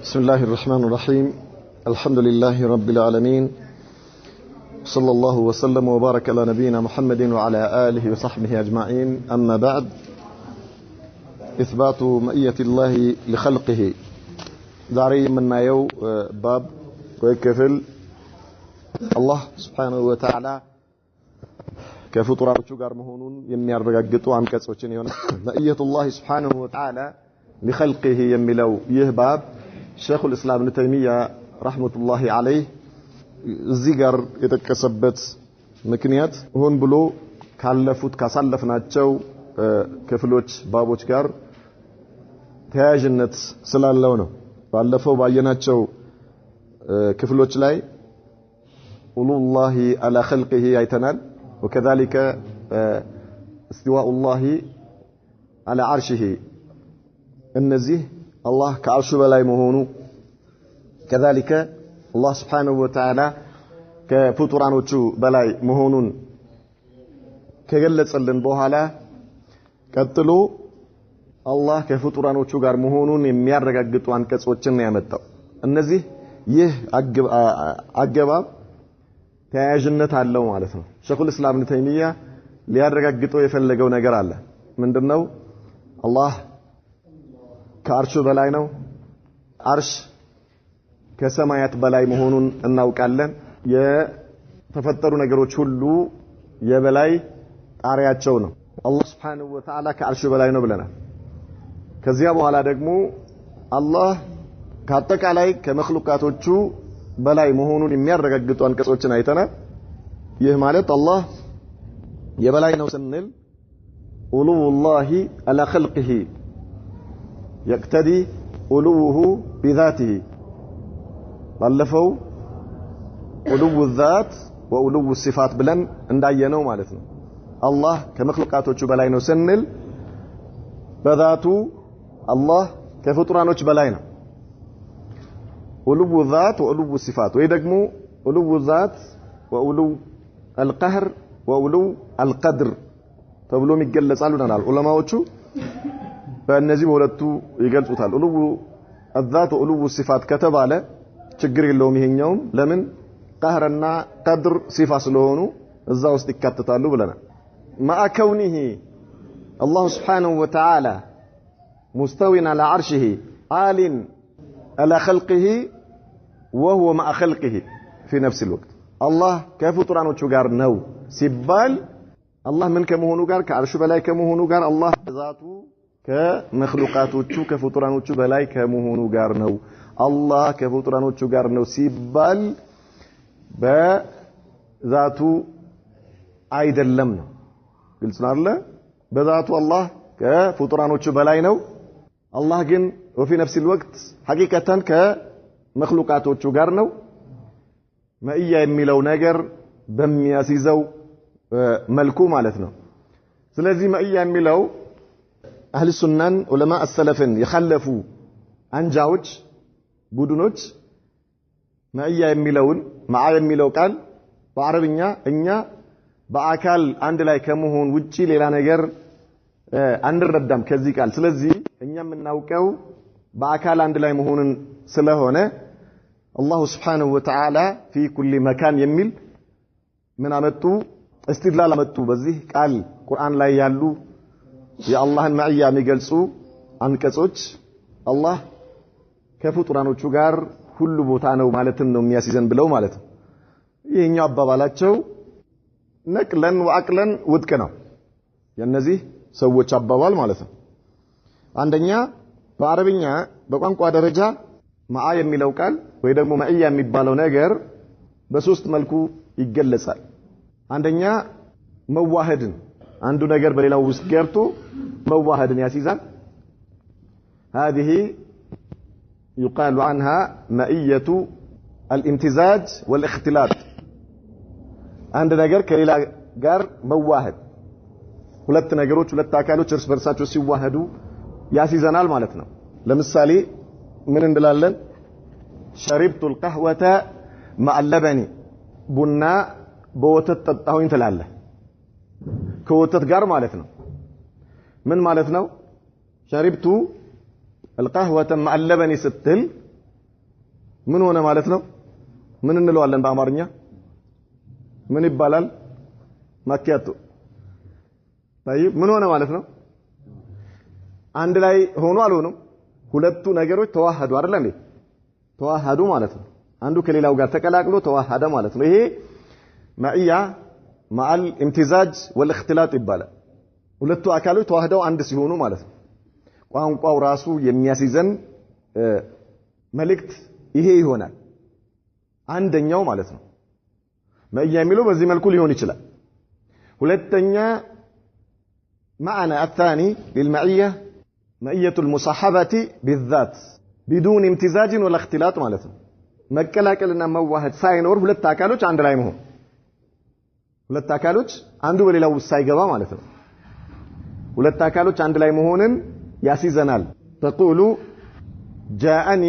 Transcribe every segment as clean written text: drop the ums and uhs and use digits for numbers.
بسم الله الرحمن الرحيم الحمد لله رب العالمين صلى الله وسلم وبارك على نبينا محمد وعلى آله وصحبه أجمعين أما بعد إثبات مئية الله لخلقه داري من يو باب ويكفل الله سبحانه وتعالى كفطرات شجر مهونون يمير بجدوا عن كسوتشين مئية الله سبحانه وتعالى لخلقه يملو يهباب شيخ الإسلام ابن تيمية رحمة الله عليه زيجر يتكسبت مكنيات هون بلو كالفوت كسلفناتشو كفلوش بابوش كار تهاجنت سلال لونه فالفو بايناتشو كفلوش لاي أولو الله على خلقه يتنال وكذلك استواء الله على عرشه النزيه الله كعرش بلاي مهونو كذلك الله سبحانه وتعالى كفطرانوچو بلاي مهونون كገለጸልን በኋላ ቀጥሎ አላህ ከፍጡራኖቹ ጋር መሆኑን የሚያረጋግጡ አንቀጾችን ያመጣው እነዚህ ይህ አገባብ ተያያዥነት አለው ማለት ነው ሸኹል እስላም ኢብኑ ተይሚያ ሊያረጋግጠው የፈለገው ነገር አለ ምንድነው አላህ ከአርሹ በላይ ነው አርሽ ከሰማያት በላይ መሆኑን እናውቃለን የተፈጠሩ ነገሮች ሁሉ የበላይ ጣሪያቸው ነው አላህ Subhanahu Wa Ta'ala ከአርሹ በላይ ነው ብለናል ከዚያ በኋላ ደግሞ አላህ ከአጠቃላይ ከመخلوቃቶቹ በላይ መሆኑን የሚያረጋግጡ አንቀጾችን አይተናል ይህ ማለት አላህ የበላይ ነው ስንል ኡሉላሂ አላ ኸልቂሂ يقتدي علوه بذاته ባለፈው علو الذات وعلو الصفات ብለን እንዳየነው ማለት ነው አላህ ከመخلوቃቶቹ በላይ ነው ስንል በዛቱ አላህ ከፍጡራኖች በላይ ነው علو الذات وعلو الصفات ወይ ደግሞ علو الذات وعلو القهر وعلو القدر ተብሎም ይገለጻሉ እናል ዑለማዎቹ በእነዚህ ሁለቱ ይገልጹታል ኡሉ الذات ወኡሉ الصفات ከተባለ ችግር የለውም ይሄኛው ለምን ቀህርና ቀድር ሲፋ ስለሆኑ እዛ ውስጥ ይካተታሉ ብለናል مع كونه الله سبحانه وتعالى مستوٍ على عرشه عال على خلقه وهو مع خلقه في نفس الوقت الله ከፍጡራኖቹ ጋር ነው ሲባል الله من ከመሆኑ ጋር ከአርሹ በላይ ከመሆኑ ጋር الله ذاቱ ከመخلوቃቶቹ ከፍጡራኖቹ በላይ ከመሆኑ ጋር ነው አላህ ከፍጡራኖቹ ጋር ነው ሲባል በዛቱ አይደለም ነው ግልጽ ነው አይደል በዛቱ አላህ ከፍጡራኖቹ በላይ ነው አላህ ግን وفي نفس الوقت حقيقة ከመخلوቃቶቹ ጋር ነው ማእያ የሚለው ነገር በሚያስይዘው መልኩ ማለት ነው ስለዚህ ማእያ የሚለው أهل السنة علماء السلفين يخلفوا أنجاوج بودنوج معي يميلون معي يميلو قال بعربية إنيا بأكل عند لا يكمهون وجي للا نجر عند الردم كذي قال سلزي إنيا من نوكو بأكل عند لا يمهون سلهونه الله سبحانه وتعالى في كل مكان يميل من أمتو استدلال أمتو بزيه قال قرآن لا يالو የአላህን ማዕያ የሚገልጹ አንቀጾች አላህ ከፍጡራኖቹ ጋር ሁሉ ቦታ ነው ማለትን ነው የሚያስይዘን ብለው ማለት ነው ይሄኛው አባባላቸው ነቅለን ወአቅለን ውድቅ ነው የነዚህ ሰዎች አባባል ማለት ነው አንደኛ በአረብኛ በቋንቋ ደረጃ ማዓ የሚለው ቃል ወይ ደግሞ ማዕያ የሚባለው ነገር በሶስት መልኩ ይገለጻል አንደኛ መዋሃድን አንዱ ነገር በሌላው ውስጥ ገብቶ መዋሃድን ያስይዛል هذه يقال عنها مئية الامتزاج والاختلاط አንድ ነገር ከሌላ ጋር መዋሃድ ሁለት ነገሮች ሁለት አካሎች እርስ በርሳቸው ሲዋሃዱ ያስይዘናል ማለት ነው ለምሳሌ ምን እንላለን شربت القهوة مع اللبن ቡና በወተት ጠጣሁኝ ትላለህ ከወተት ጋር ማለት ነው ምን ማለት ነው شربت القهوة مع اللبن ستل ምን ሆነ ማለት ነው? ምን እንለዋለን በአማርኛ? ምን ይባላል? ማኪያቶ። طيب ምን ሆነ ማለት ነው? አንድ ላይ ሆኖ አልሆነም? ሁለቱ ነገሮች ተዋሃዱ አይደል እንዴ? ተዋሃዱ ማለት ነው። አንዱ ከሌላው ጋር ተቀላቅሎ ተዋሃደ ማለት ነው። ይሄ ማዕያ ማል ኢምቲዛጅ ወልእክትላጥ ይባላል። ሁለቱ አካሎች ተዋህደው አንድ ሲሆኑ ማለት ነው። ቋንቋው ራሱ የሚያስይዘን መልእክት ይሄ ይሆናል። አንደኛው ማለት ነው ማዕያ የሚለው በዚህ መልኩ ሊሆን ይችላል። ሁለተኛ معنى الثاني للمعية معية المصاحبة بالذات بدون امتزاج ولا اختلاط ማለት ነው። መቀላቀልና መዋሃድ ሳይኖር ሁለት አካሎች አንድ ላይ መሆን፣ ሁለት አካሎች አንዱ በሌላው ሳይገባ ማለት ነው። ሁለት አካሎች አንድ ላይ መሆንን ያስይዘናል። ተቁሉ ጃአኒ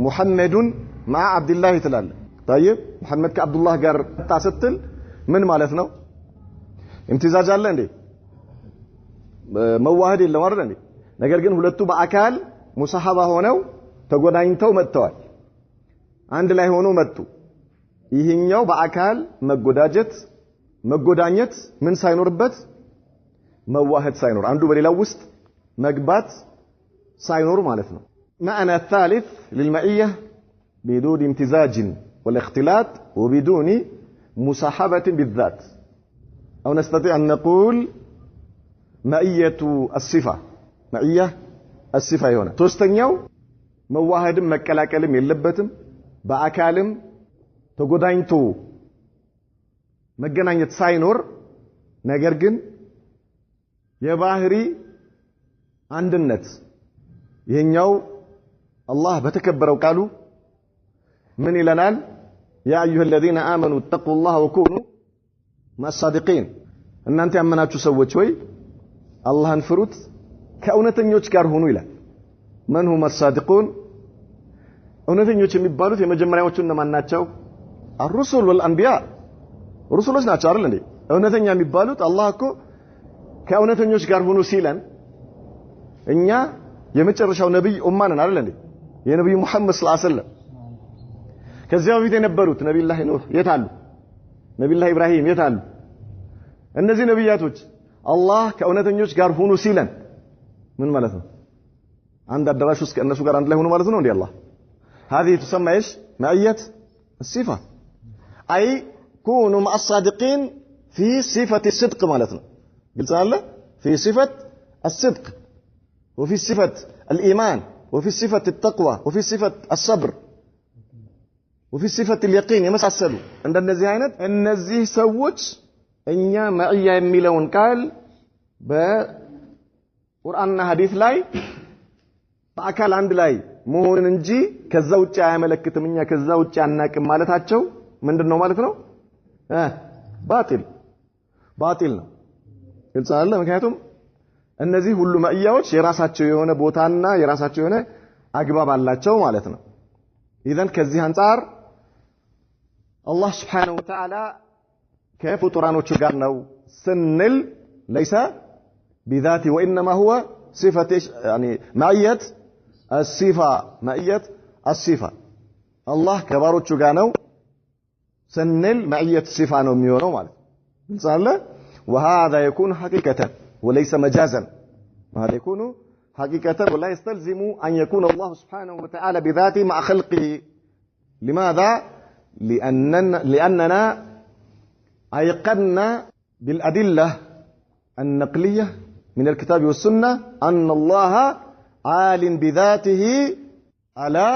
ሙሐመዱን مع عبد الله ትላለ። طيب ሙሐመድ ከአብዱላህ ጋር ታስተል ምን ማለት ነው? امتزاج አለ እንዴ? መዋሃድ የለም አይደል እንዴ? ነገር ግን ሁለቱ በአካል ሙሳሐባ ሆነው ተጎዳኝተው መጥተዋል። አንድ ላይ ሆኖ መጡ። ይሄኛው በአካል መጎዳኘት ምን ሳይኖርበት መዋሃድ ሳይኖር አንዱ በሌላው ውስጥ መግባት ሳይኖር ማለት ነው። معنى الثالث للمعية بدون امتزاج والاختلاط وبدون مصاحبة بالذات أو نستطيع أن نقول معية الصفة معية الصفة هنا ሶስተኛው መዋሃድም መቀላቀልም የለበትም በአካልም ተጎዳኝቶ መገናኘት ሳይኖር ነገር ግን የባህሪ አንድነት ይሄኛው አላህ በተከበረው ቃሉ ምን ይለናል? ያ አዩሀ الذين آمنوا اتقوا الله وكونوا مع الصادقين እናንተ ያመናችሁ ሰዎች ሆይ አላህን ፍሩት ከእውነተኞች ጋር ሁኑ ይላል። من هم الصادقون እውነተኞች የሚባሉት የመጀመሪያዎቹ እነማን ናቸው? الرسل والانبياء ሩሱሎች ናቸው አይደል እንዴ? እውነተኛ የሚባሉት አላህ እኮ ከእውነተኞች ጋር ሁኑ ሲለን እኛ የመጨረሻው ነብይ ኡማን አይደል እንዴ? የነብዩ መሐመድ ሰለላሁ ዐለይሂ ወሰለም ከዚያው በፊት የነበሩት ነብዩላህ ኑህ የት አሉ? ነብዩላህ ኢብራሂም የት አሉ? እነዚህ ነብያቶች አላህ ከእውነተኞች ጋር ሁኑ ሲለን ምን ማለት ነው? አንድ አዳራሽ ውስጥ ከእነሱ ጋር አንድ ላይ ሁኑ ማለት ነው እንዴ? አላህ هذه تسمى ايش؟ معية الصفة اي كونوا مع الصادقين في صفة الصدق مالتنا قلت الله في صفة الصدق وفي صفة الإيمان وفي صفة التقوى وفي صفة الصبر وفي صفة اليقين يمسعسلوا عند النزيه عينت النزيه سوج إنيا معية يميلون قال بقرآن حديث لاي በአካል አንድ ላይ መሆንን እንጂ ከዛ ውጪ አያመለክትም። እኛ ከዛ ውጪ አናቅም ማለታቸው ምንድነው ማለት ነው? ባጢል ነው። ግልጽ አለ። ምክንያቱም እነዚህ ሁሉ ማዕያዎች የራሳቸው የሆነ ቦታና የራሳቸው የሆነ አግባብ አላቸው ማለት ነው። ኢዘን ከዚህ አንፃር አላህ Subhanahu Wa Ta'ala ከፍጡራኖቹ ጋር ነው ስንል ليس بذاته وانما هو صفه يعني معيه الصفة معية الصفة الله كباروቹ ጋር ነው ስንል معية الصفة ነው የሚሆነው ማለት ነው። وهذا يكون حقيقة وليس مجازا هذا يكون حقيقة ولا يستلزم أن يكون الله سبحانه وتعالى بذاته مع خلقه. لماذا؟ لأننا أيقنا بالأدلة النقلية من الكتاب والسنة أن الله عال بذاته على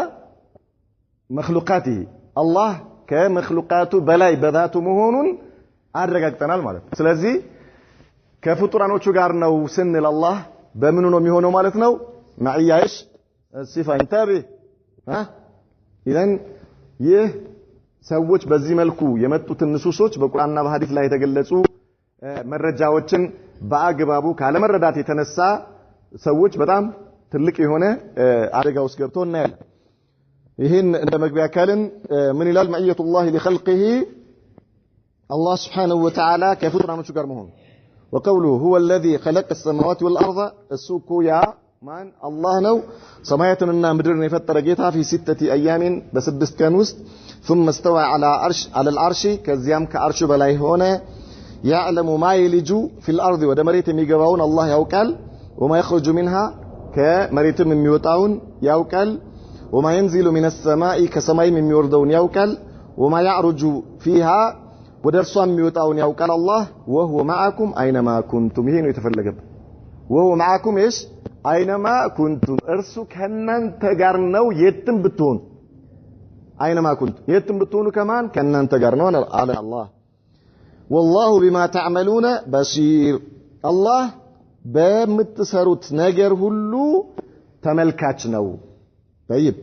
مخلوقاته الله كمخلوقاته بلاي بذاته مهون አረጋግጠናል ማለት ነው። ስለዚህ ከፍጡራኖቹ ጋር ነው ስንል አላህ በምኑ ነው የሚሆነው ማለት ነው? ማዕያሽ ሲፋ እንታቢ ኢዘን ይህ ሰዎች በዚህ መልኩ የመጡትን ንሱሶች በቁርአንና በሐዲስ ላይ የተገለጹ መረጃዎችን በአግባቡ ካለመረዳት የተነሳ ሰዎች በጣም ትልቅ የሆነ አደጋ ውስጥ ገብተው እናያለን። ይሄን እንደ መግቢያ ካልን ምን ይላል? ማዕየቱላህ ለخلقه الله سبحانه وتعالى كفطرانوቹ ጋር መሆኑ وقوله هو الذي خلق السماوات والارض السوق يا ማን አላህ ነው ሰማያትንና ምድርን የፈጠረ ጌታ في 6 ايام በ6 ቀን ውስጥ ثم استوى على العرش ከዚያም ከአርሹ በላይ ሆነ يعلم ما يلج في الارض ወደ መሬት የሚገባውን አላህ ያውቃል وما يخرج منها ከመሬትም የሚወጣውን ያውቃል وما ينزل من السماء ከሰማይም የሚወርደውን ያውቃል وما يعرج فيها ወደርሷም የሚወጣውን ያውቃል አላህ وهو معكم اينما كنتم ይሄ ነው የተፈለገበት وهو معكم ايش اينما كنتم እርሱ ከናንተ ጋር ነው የትም ብትሆኑ اينما كنتم የትም ብትሆኑ ከማን ከናንተ ጋር ነው አለ አላህ والله بما تعملون بصير الله በምትሰሩት ነገር ሁሉ ተመልካች ነው طيب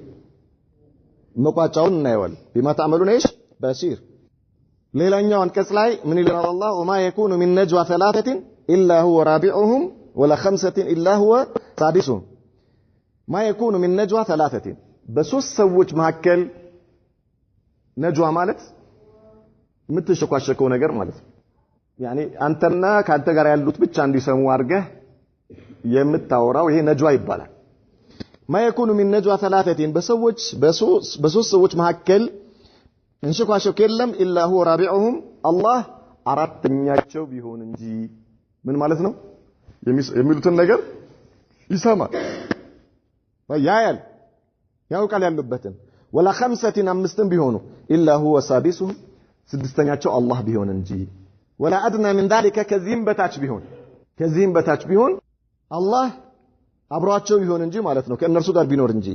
መቋጫውን እናየዋለን بما تعملون ايش بصير ሌላኛው አንቀጽ ላይ ምን ይላል አላህ وما يكون من نجوى ثلاثه الا هو رابعهم ولا خمسه الا هو سادسهم ما يكون من نجوى ثلاثه በሶስት ሰዎች መካከል ነጅዋ ማለት የምትሸኳሸከው ነገር ማለት ነው يعني አንተና ካንተ ጋር ያሉት ብቻ እንዲሰሙ አድርገህ የምታወራው ይሄ ነጅዋ ይባላል ما يكون من نجوى ثلاثه በሶስት ሰዎች መካከል እንሽኳሸክ የለም الا هو رابعهم الله አራተኛቸው ቢሆን እንጂ ምን ማለት ነው የሚሉትን ነገር ይሰማል ያውቃል ያሉበትን ولا خمسه አምስትም ቢሆኑ الا هو سادسهم ስድስተኛቸው አላህ ቢሆን እንጂ ولا ادنى من ذلك ከዚህም በታች ቢሆን አላህ አብሯቸው ቢሆን እንጂ ማለት ነው ከእነርሱ ጋር ቢኖር እንጂ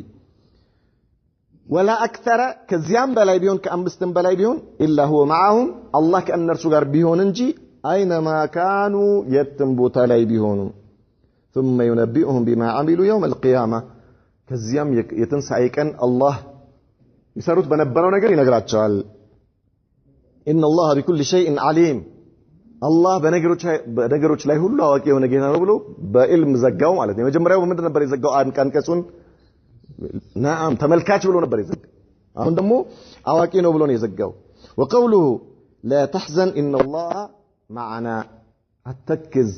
ولا اكثر ከዚያም በላይ ቢሆን ከአምስትም በላይ ቢሆን الا هو معهم الله ከእነርሱ ጋር ቢሆን እንጂ اينما كانوا የትም ቦታ ላይ ቢሆኑ ثم ينبئهم بما عملوا يوم القيامه ከዚያም የትንሳኤ ቀን አላህ ይሰሩት በነበረው ነገር ይነግራቸዋል ان الله بكل شيء عليم الله በነገሮች ላይ ሁሉ አዋቂ የሆነ ጌታ ነው ብሎ በዕልም ዘጋው ማለት ነው የመጀመሪያው ምንድን ነበር የዘጋው አንቀጹን نعم ተመልካች ብሎ ነበር የዘጋው አሁን ደግሞ አዋቂ ነው ብሎ ነው የዘጋው وقوله لا تحزن ان الله معنا አትክዝ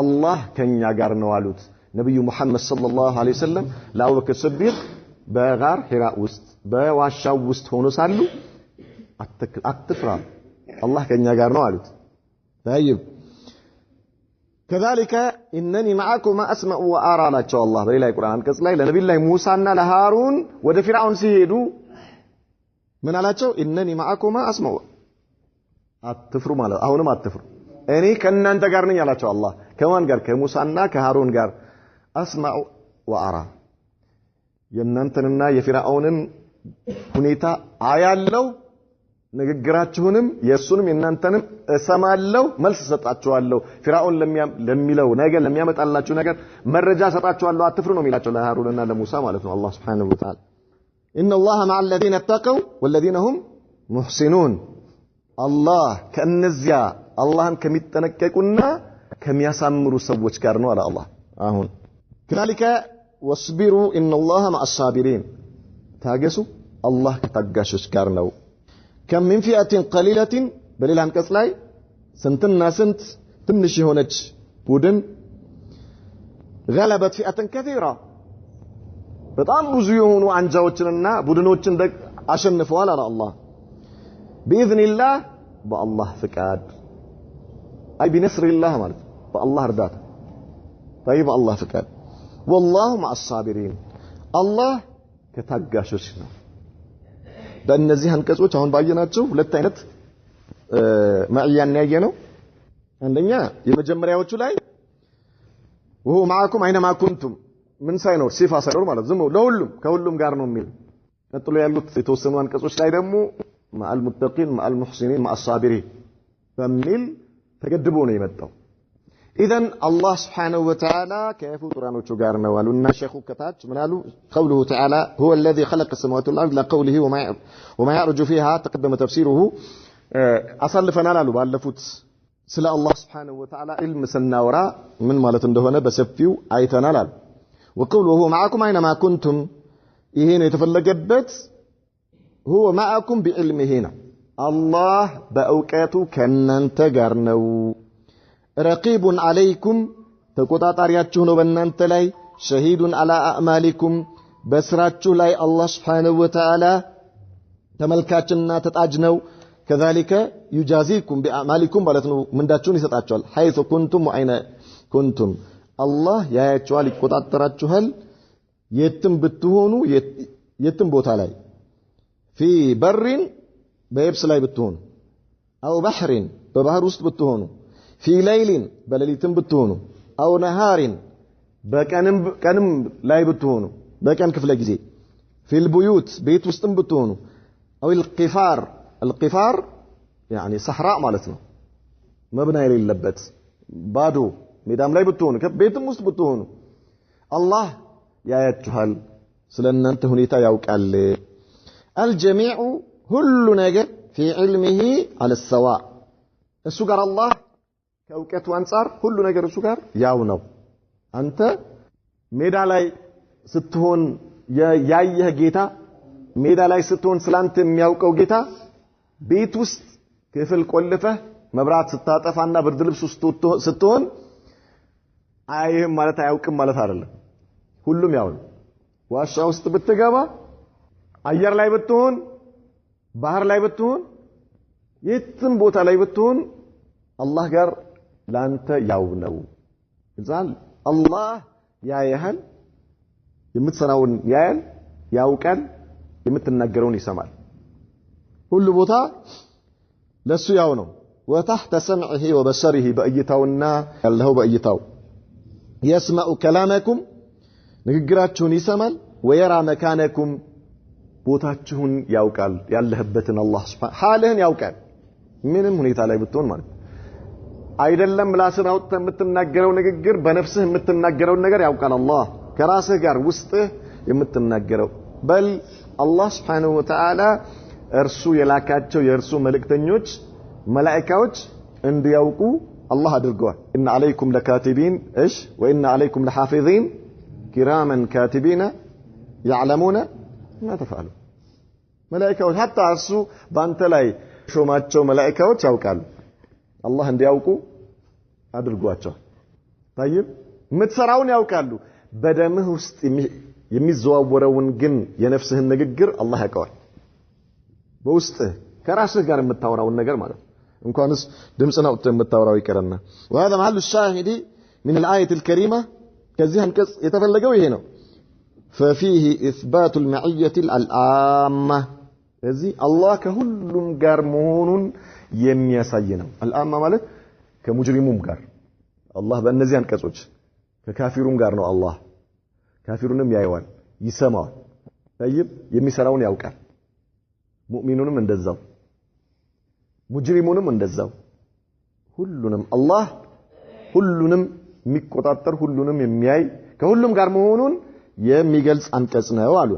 الله ከኛ ጋር ነው አሉት ነብዩ መሐመድ ሰለላሁ ዐለይሂ ወሰለም ለአቡበክር ሲዲቅ በጋር ሒራ ውስጥ በዋሻው ውስጥ ሆኖ ሳሉ አትፍራ الله ከኛ ጋር ነው አሉት طيب كذلك انني معكم اسمع وارى ላቸው አላህ በሌላ ቁርአን አንቀጽ ላይ ለነብዩ ላይ ሙሳና ለሃሩን ወደ ፊርዓውን ሲሄዱ ምን አላቸው انني معكم اسمع አትፍሩ ማለት አሁንም አትፍሩ እኔ ከናንተ ጋር ነኝ አላቸው አላህ ከማን ጋር ከሙሳና ከሃሩን ጋር اسمع وارى የናንተንና የፊርዓውንን ሁኔታ አያለው ንግግራችሁንም የሱንም የናንተንም እሰማለሁ መልስ ሰጣችኋለሁ ፊርዓውን ለሚለው ነገር ለሚያመጣላችሁ ነገር መረጃ ሰጣችኋለሁ አትፍሩ ነው የሚላቸው ለሃሩንና ለሙሳ ማለት ነው አላህ Subhanahu Wa Ta'ala ان الله مع الذين اتقوا والذين هم محسنون الله ከነዚያ አላህን ከሚጠነቀቁና ከሚያሳምሩ ሰዎች ጋር ነው አለ አላህ አሁን كذلك واصبروا ان الله مع الصابرين ታገሱ አላህ ከታጋሾች ጋር ነው كم من فئة قليلة በሌላ አንቀጽ ላይ ስንትና ስንት ትንሽ የሆነች ቡድን غلبت فئة كثيرة በጣም ብዙ የሆኑ አንጃዎችንና ቡድኖችን አሸንፈዋል አለ አላህ باذن الله በአላህ ፍቃድ አይ بنصر الله ማለት በአላህ እርዳታ طيب الله ፍቃድ والله مع الصابرين الله ከታጋሾች ነው በእነዚህ አንቀጾች አሁን ባየናቸው ሁለት አይነት ማዕያን ያየነው አንደኛ የመጀመሪያዎቹ ላይ وهو معكم اينما كنتم ምን ሳይኖር ሲፋ ሳይኖር ማለት ዝም ለሁሉም ከሁሉም ጋር ነው የሚል ቀጥሎ ያሉት የተወሰኑ አንቀጾች ላይ ደግሞ مع المتقين مع المحسنين مع الصابرين በሚል ተገድቦ ነው የመጣው اذا الله سبحانه وتعالى كيف قرانوቹ ጋር ነው አሉና ሼኹ ከታች ምን አሉ قوله تعالى هو الذي خلق السماوات والارض لا قوله وما يعرج فيها تقدم تفسيره አሳልፈናል አሉ ባለፉት ስለ الله سبحانه وتعالى علم ስናወራ ምን ማለት እንደሆነ በሰፊው አይተናል አሉ وقوله هو معكم اينما كنتم ይሄ ነው የተፈለገበት هو معكم بعلمه الله በእውቀቱ ከናንተ ጋር ነው رقيب عليكم ተቆጣጣሪያችሁ ነው በእናንተ ላይ ሸሂዱን አላ አዕማሊኩም በስራችሁ ላይ አላህ Subhanahu Wa Ta'ala ተመልካችና ተጣጅ ነው كذلك يجازيكم بأعمالكم ማለት ነው ምንዳችሁን ይሰጣችኋል حيث كنتم وأين كنتم الله ያያችኋል ይቆጣጠራችኋል የትም ብትሆኑ የትም ቦታ ላይ في بر በየብስ ላይ ብትሆኑ أو بحر በባህር ውስጥ ብትሆኑ في ليل በሌሊትም ብትሆኑ أو نهار በቀንም ላይ ብትሆኑ በቀን ክፍለ ጊዜ في البيوت ቤት ውስጥም ብትሆኑ أو القفار يعني صحراء مالتنا مبنى የሌለበት ባዶ ሜዳም ላይ ብትሆኑ ከቤትም ውስጥ ብትሆኑ አላህ ያያችኋል ስለእናንተ ሁኔታ ያውቃል الجميع ሁሉ ነገር في علمه على السواء እሱ ጋር አላህ ከእውቀቱ አንፃር ሁሉ ነገር እሱ ጋር ያው ነው አንተ ሜዳ ላይ ስትሆን ያየህ ጌታ ሜዳ ላይ ስትሆን ስላንተ የሚያውቀው ጌታ ቤት ውስጥ ክፍል ቆልፈህ መብራት ስታጠፋና ብርድ ልብስ ውስጥ ስትሆን አይህም ማለት አያውቅም ማለት አይደለም ሁሉም ያው ነው ዋሻ ውስጥ ብትገባ አየር ላይ ብትሆን ባህር ላይ ብትሆን የትም ቦታ ላይ ብትሆን አላህ ጋር ላንተ ያው ነው ይዛል አላህ ያያል የምትሰራውን ያያል ያውቃል የምትናገረውን ይሰማል ሁሉ ቦታ ለሱ ያው ነው وتحت سمعه وبصره በእይታውና ያለው በእይታው يسمع كلامكم ንግግራችሁን ይሰማል ويرى مكانكم ቦታችሁን ያውቃል ያለህበትን አላህ Subhanahu ሐልህን ያውቃል ምንም ሁኔታ ላይ ብትሆን ማለት አይደለም ምላስን አውጥተህ የምትናገረው ንግግር በነፍስህ የምትናገረው ነገር ያውቃል አላህ ከራስህ ጋር ውስጥህ የምትናገረው በል አላህ Subhanahu Wa Ta'ala እርሱ የላካቸው የእርሱ መልእክተኞች መላእክቶች እንዲያውቁ አላህ አድርገዋል ኢነ አለይኩም ለካቲቢን እሽ ወኢነ አለይኩም ለሐፊዚን ኪራመን ካቲቢና يعلمون ما تفعلون መላእክቶች hatta እርሱ ባንተ ላይ ሾማቸው መላእክቶች ያውቃሉ አላህ እንዲያውቁ አድርጓቸው طيب ምትሰራውን ያውቃሉ በደምህ ውስጥ የሚዘዋወረውን ግን የነፍስህን ንግግር አላህ ያውቃል በውስጥህ ከራስህ ጋር የምታወራውን ነገር ማለት እንኳንስ ድምጽና ወጥተህ የምታወራው ይቀርና وهذا محل الشاهد من الآية الكريمة ከዚህ አንቀጽ የተፈለገው ይሄ ነው ففيه إثبات المعية العامة እዚህ አላህ ከሁሉም ጋር መሆኑን የሚያሳይ ነው العامة ማለት ከሙጅሪሙም ጋር አላህ በእነዚህ አንቀጾች ከካፊሩም ጋር ነው አላህ ካፊሩንም ያየዋል ይሰማዋል طيب የሚሰራውን ያውቃል ሙእሚኑንም እንደዛው ሙጅሪሙንም እንደዛው ሁሉንም አላህ ሁሉንም የሚቆጣጠር ሁሉንም የሚያይ ከሁሉም ጋር መሆኑን የሚገልጽ አንቀጽ ነው አሉ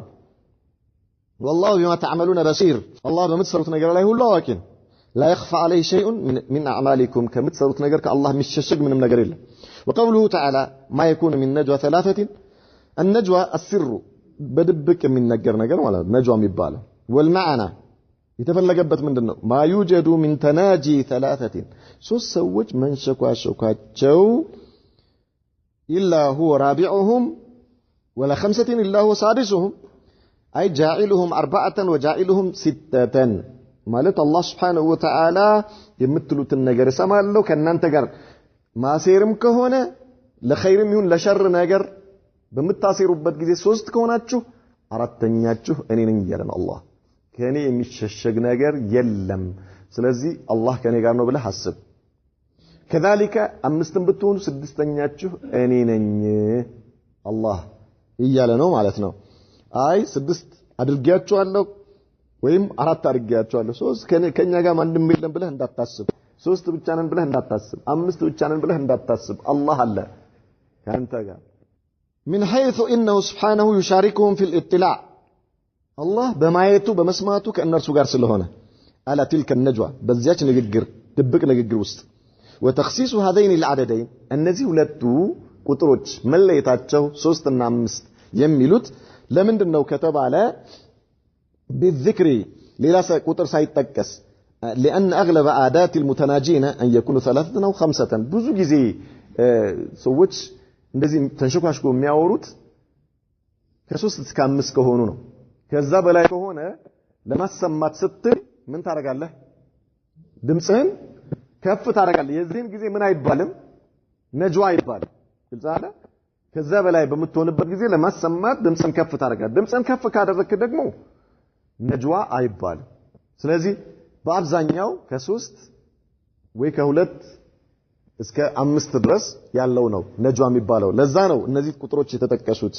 والله بما تعملون بصير الله በምትሰሩት ነገር ላይ ሁሉ አዋቂ ነው لا يخفى عليه شيء من اعمالكم ከምትሰሩት ነገር ከአላህ የሚሸሸግ ምንም ነገር የለም وقوله تعالى ما يكون من نجوى ثلاثه النجوى السر بدبك የሚነገር ነገር ማለት ነጅዋ የሚባለው والمعنى የተፈለገበት ምንድነው ما يوجد من تناجي ثلاثه ሶስት ሰዎች መንሸኳሸኳቸው إلا هو رابعهم ولا خمسة إلا هو سادسهم أي جاعلهم أربعة وجاعلهم ستة ማለት አላህ Subhanahu Wa Ta'ala የምትሉትን ነገር ሰማለው ከናንተ ጋር ማሴርም ከሆነ ለኸይርም ይሁን ለሸር ነገር በመታሰሩበት ጊዜ ሶስት ከሆናችሁ አራተኛችሁ እኔ ነኝ ይላል አላህ ከኔ የሚሸሸግ ነገር የለም ስለዚህ አላህ ከኔ ጋር ነው ብለህ አስብ كذلك አምስትም ብትሆኑ ስድስተኛችሁ እኔ ነኝ አላህ ይያለ ነው ማለት ነው አይ ስድስት አድርጌያችኋለሁ ወይም አራት አድርጌያችኋለሁ ሶስት ከኛ ጋር ማንንም የለም ብለህ እንዳታስብ ሶስት ብቻ ነን ብለህ እንዳታስብ አምስት ብቻ ነን ብለህ እንዳታስብ አላህ አለ ካንተ ጋር من حيث انه سبحانه يشاركهم في الاطلاع الله በማየቱ በመስማቱ ከእነርሱ ጋር ስለሆነ على تلك النجوى በዚያች ንግግር ድብቅ ንግግር ውስጥ وتخصيص هذين العددين እነዚህ ሁለቱ ቁጥሮች መለየታቸው 3 እና 5 የሚሉት ለምንድነው ከተባለ بالذكر ሌላ ቁጥር ሳይጠቀስ لان اغلب عادات المتناجين ان يكونوا ثلاثه او خمسه ብዙ ጊዜ ሰዎች እንደዚህ ተንሽኳሽኮ የሚያወሩት ከ3 እስከ 5 ከሆኑ ነው። ከዛ በላይ ከሆነ ለማሰማት ስትል ምን ታረጋለህ? ድምጽህን ከፍ ታረጋለህ። የዚህን ጊዜ ምን አይባልም? ነጅዋ አይባልም። ግልጽ አለ። ከዛ በላይ በምትሆንበት ጊዜ ለማሰማት ድምጽን ከፍ ታረጋለህ። ድምጽን ከፍ ካደረክ ደግሞ ነጅዋ አይባልም። ስለዚህ በአብዛኛው ከ3 ወይ ከ2 እስከ 5 ድረስ ያለው ነው ነጅዋ የሚባለው። ለዛ ነው እነዚህ ቁጥሮች የተጠቀሱት።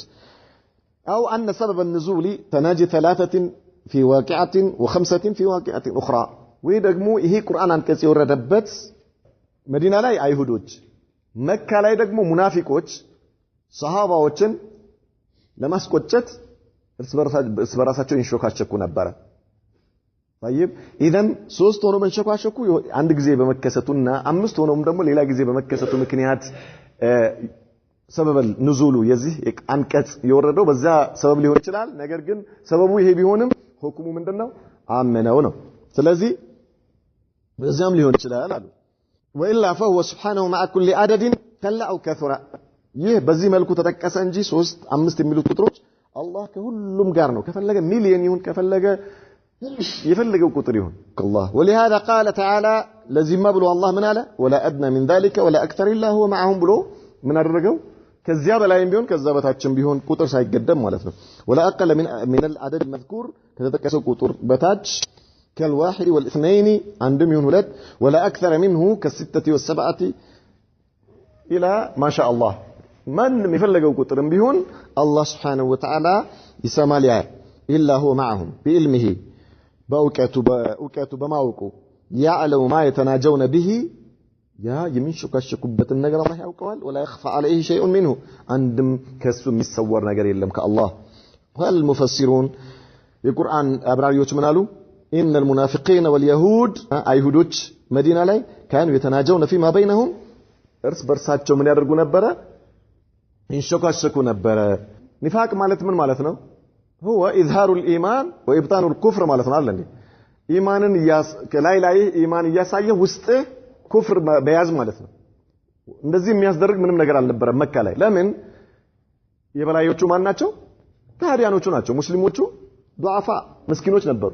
أو أن سبب النزول تناجي 3 في واقعة و5 في واقعة أخرى ويدغمو ይሄ ቁርአን አንቀጽ የወረደበት መዲና ላይ አይሁዶች መካ ላይ ደግሞ ሙናፊቆች ሰሃባዎችን ለማስቆጨት እርስ በራሳቸው ይንሾካቸኩ ነበር። طيب اذا 3 ሆኖ መንሾካቸኩ አንድ ጊዜ በመከሰቱና 5 ሆኖም ደግሞ ሌላ ጊዜ በመከሰቱ ምክንያት ሰበብ ንዙሉ የዚህ አንቀጽ የወረደው በዛ ሰበብ ሊሆን ይችላል። ነገር ግን ሰበቡ ይሄ ቢሆንም ሁክሙ ምንድነው? አመነው ነው። ስለዚህ በዛም ሊሆን ይችላል አሉ። وإلا فهو سبحانه مع كل عدد قل أو كثر ይህ በዚህ መልኩ ተጠቀሰ እንጂ 3 5 የሚሉት ቁጥሮች አላህ ከሁሉም ጋር ነው። ከፈለገ ሚሊዮን ይሁን ከፈለገ የፈለገው ቁጥር ይሁን አላህ ولهذا قال تعالى لازم ብሎ አላህ ምን አለ? ولا أدنى من ذلك ولا أكثر إلا هو معهم ብሎ ምን አደረገው? ከዚያ በላይም ቢሆን ከዛ በታችም ቢሆን ቁጥር ሳይገደም ማለት ነው። ولا أقل من العدد المذكور ከተጠቀሰው ቁጥር በታች كالواحد والاثنين عندهم يهون ولد ولا أكثر منه كالستة والسبعة إلى ما شاء الله من يفلقوا قطرم بيهون الله سبحانه وتعالى يسمى لها إلا هو معهم بإلمه بأوكاتوا بماوكو يعلم ما يتناجون به يا يمين شكبة النجر الله يوقوال ولا يخفى عليه شيء منه عندهم كسو متصور نجر يلم كالله وقال المفسرون القرآن أبراريوت منالو إن المنافقين واليهود أيهودوش مدينة لي كانوا يتناجون فيما بينهم እርስ በርሳቸው ምን ያደርጉ ነበር? ይንሾካሾኩ ነበር። ኒፋቅ ማለት ምን ማለት ነው? هو إظهار الإيمان وإبطان الكفر ማለት ነው አይደል? ኢማንን ላይ ኢማን እያሳየ ውስጥ ኩፍር በያዝ ማለት ነው። እንደዚህ የሚያስደርግ ምንም ነገር አልነበረም መካ ላይ። ለምን? የበላዮቹ ማን ናቸው? ታዲያኖቹ ናቸው። ሙስሊሞቹ ዱዓፋ ምስኪኖች ነበሩ።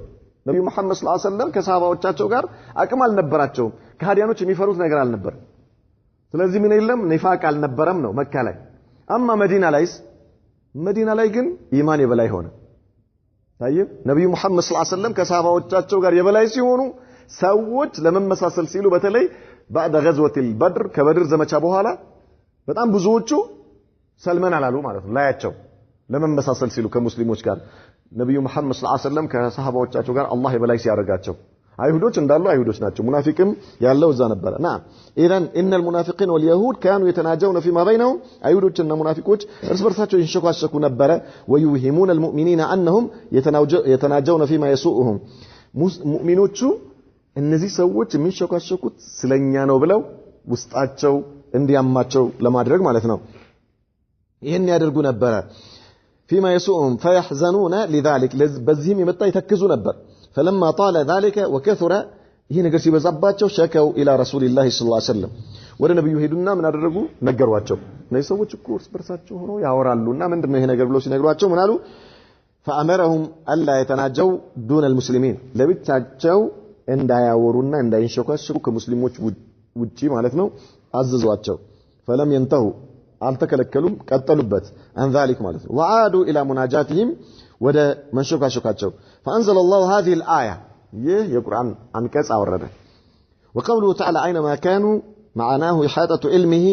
ነብዩ መሐመድ ሰለላሁ ዐለይሂ ወሰለም ከሰሃባዎቻቸው ጋር አቅም አልነበራቸውም። ከሃዲያኖች የሚፈሩት ነገር አልነበረም። ስለዚህ ምን የለም ኒፋቅ አልነበረም ነው መካ ላይ። አማ መዲና ላይ ግን ኢማን የበላይ ሆነ። ታየም ነብዩ መሐመድ ሰለላሁ ዐለይሂ ወሰለም ከሰሃባዎቻቸው ጋር የበላይ ሲሆኑ ሰዎች ለመመሳሰል ሲሉ በተለይ بعد غزوة البدر ከበድር ዘመቻ በኋላ በጣም ብዙዎቹ ሰልመናል አሉ ማለት ነው። ላያቸው ለመመሳሰል ሲሉ ከሙስሊሞች ጋር ነብዩ መሐመድ ሰለላሁ ዐለይሂ ወሰለም ከሰሃባዎቻቸው ጋር አላህ የበላይ ሲያደርጋቸው አይሁዶች እንዳሉ አይሁዶች ናቸው። ሙናፊቅም ያለው እዛ ነበር። نعم اذا ان المنافقين واليهود كانوا يتناجون فيما بينهم አይሁዶችና ሙናፊቆች እርስ በርሳቸው ይንሸኳሸኩ ነበር። ويوهمون المؤمنين انهم يتناجون فيما يسوءهم ሙእሚኖቹ እነዚህ ሰዎች የሚንሸኳሸኩት ስለኛ ነው ብለው ውስጣቸው እንዲያማቸው ለማድረግ ማለት ነው። ይሄን ያደርጉ ነበር። فيما يسوءهم فيحزنون لذلك በዚህም የመጣ ይተክዙ ነበር። فلما طال ذلك وكثر ይሄ ነገር ሲበዛባቸው شكوا الى رسول الله صلى الله عليه وسلم ወደ ነብዩ ሄዱና ምን አደረጉ? ነገሯቸው። እነዚህ ሰዎች እኮ እርስ በርሳቸው ሆነው ያወራሉና ምንድነው ይሄ ነገር ብለው ሲነግሯቸው ምን አሉ? فأمرهم ألا يتناجوا دون المسلمين ለብቻቸው እንዳያወሩና እንዳይንሸኳሸኩ ከሙስሊሞች ውጪ ማለት ነው አዘዟቸው። فلم ينتهوا አልተከለከሉም፣ ቀጠሉበት عن ذلك ማለት ነው። وعادوا الى مناجاتهم ወደ መንሸኳሸካቸው فانزل الله هذه الايه ይህ የቁርአን አንቀጽ አወረደ። وقوله تعالى اينما كانوا معناه احاطه علمه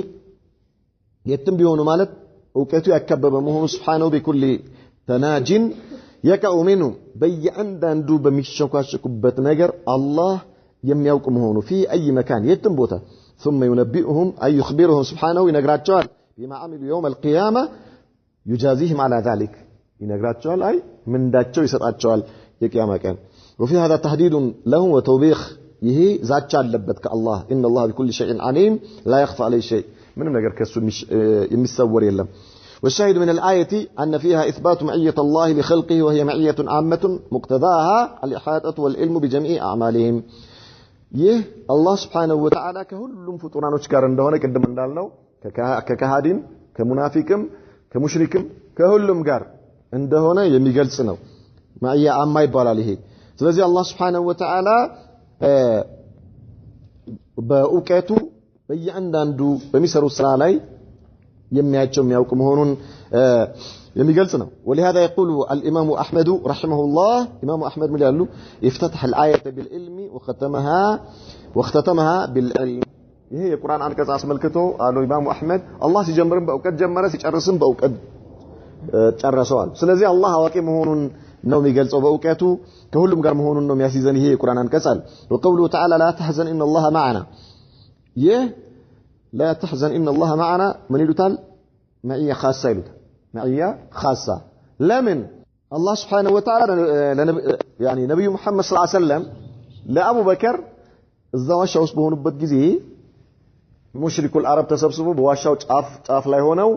የትም ቢሆኑ ማለት እውቀቱ ያከበበ መሆኑ سبحانه بكل تناج يقع منه በየአንዳንዱ በሚሸኳሸኩበት ነገር አላህ የሚያውቅ መሆኑ في اي مكان የትም ቦታ ثم ينبئهم اي يخبرهم سبحانه ይነግራቸዋል بما عملوا يوم القيامه يجازيهم على ذلك ይነግራቸዋል። አይ ምንዳቸው ይሰጣቸዋል የቂያማ ቀን። وفي هذا تهديد لهم وتوبيخ ይሄ ዛቻ አለበት ከአላህ ان الله بكل شيء عليم لا يخفى عليه شيء ምንም ነገር ከሱ የሚሰወር የለም። والشاهد من الآية أن فيها إثبات معية الله لخلقه وهي معية عامة مقتضاها الإحاطة والعلم بجميع أعمالهم ይህ አላህ Subhanahu Wa Ta'ala ከሁሉም ፍጡራኖች ጋር እንደሆነ ቅድም እንዳልነው ከካሃዲን ከሙናፊቅም ከሙሽሪክም ከሁሉም ጋር እንደሆነ የሚገልጽ ነው ማዕያ አማ ይባላል ይሄ ስለዚህ አላህ Subhanahu Wa Ta'ala በእውቀቱ በእያንዳንዱ በሚሰሩ ስራ ላይ የሚያቸው የሚያውቅ መሆኑን የሚገልጽ ነው ولهذا يقول الامام احمد رحمه الله امام احمد من قالوا افتتح الايه بالعلم واختتمها بالعلم ይሄ የቁርአን አንቀጽ አስመልክቶ አሉ ኢማሙ አህመድ አላህ ሲጀምርም በእውቀት ጀመረ ሲጨርስም በእውቀት ጨረሰዋል ስለዚህ አላህ አዋቂ መሆኑን ነው የሚገልጸው በእውቀቱ ከሁሉም ጋር መሆኑን ነው የሚያስይዘን ይሄ የቁርአን አንቀጽ አለ وقوله تعالى لا تحزن ان الله معنا لا تحزن ان الله معنا من ይሉታል معيه خاصه ይሉታል معيه خاصه ለምን الله سبحانه وتعالى يعني ነብዩ መሐመድ ሰለላሁ ዐለይሂ ወሰለም ለአቡ በከር እዛው ዋሻ ውስጥ በሆኑበት ጊዜ ሙሽሪኩል አረብ ተሰብስበው በዋሻው ጫፍ ላይ ሆነው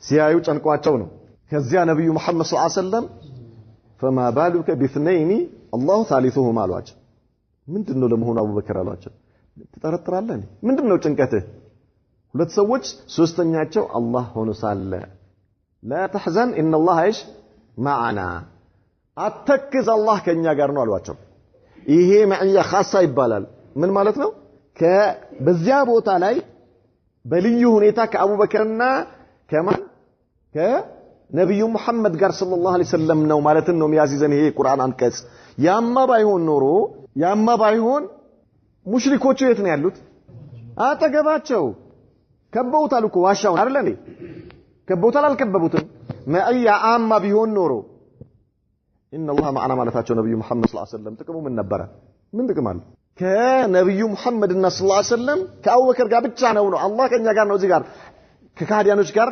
ሲያዩ ጨንቋቸው ነው ከዚያ ነብዩ መሐመድ ሰለላሁ ዐለይሂ ወሰለም فما بالك باثنين الله ثالثهما አሏቸው ምንድነው ለመሆኑ አቡበከር አሏቸው ተጠረጥራለህ ምንድነው ጭንቀትህ ሁለት ሰዎች ሶስተኛቸው አላህ ሆኖ ሳለ لا تحزن ان الله ايش معنا አተክዝ አላህ ከኛ ጋር ነው አሏቸው ይሄ ማዕያ ኻሳ ይባላል ምን ማለት ነው በዚያ ቦታ ላይ በልዩ ሁኔታ ከአቡበከርና ከማን ከነብዩ መሐመድ ጋር ሰለላሁ ዐለይሂ ወሰለም ነው ማለትን ነው የሚያዝዘን ይሄ ቁርአን አንቀጽ ያማ ባይሆን ሙሽሪኮቹ የት ነው ያሉት አጠገባቸው ከበውታል እኮ ዋሻውን አይደል እንዴ ከበውታል አልከበቡትም ማዕያ አማ ቢሆን ኖሮ ان الله معنا ማለታቸው ነብዩ መሐመድ ሰለላሁ ዐለይሂ ወሰለም ጥቅሙ ምን ነበር ምን ጥቅም አለ ከነብዩ መሐመድና ሰለላሁ ዐለይሂ ወሰለም ከአቡበከር ጋር ብቻ ነው አላህ ከኛ ጋር ነው እዚህ ጋር ከካህዲያኖች ጋር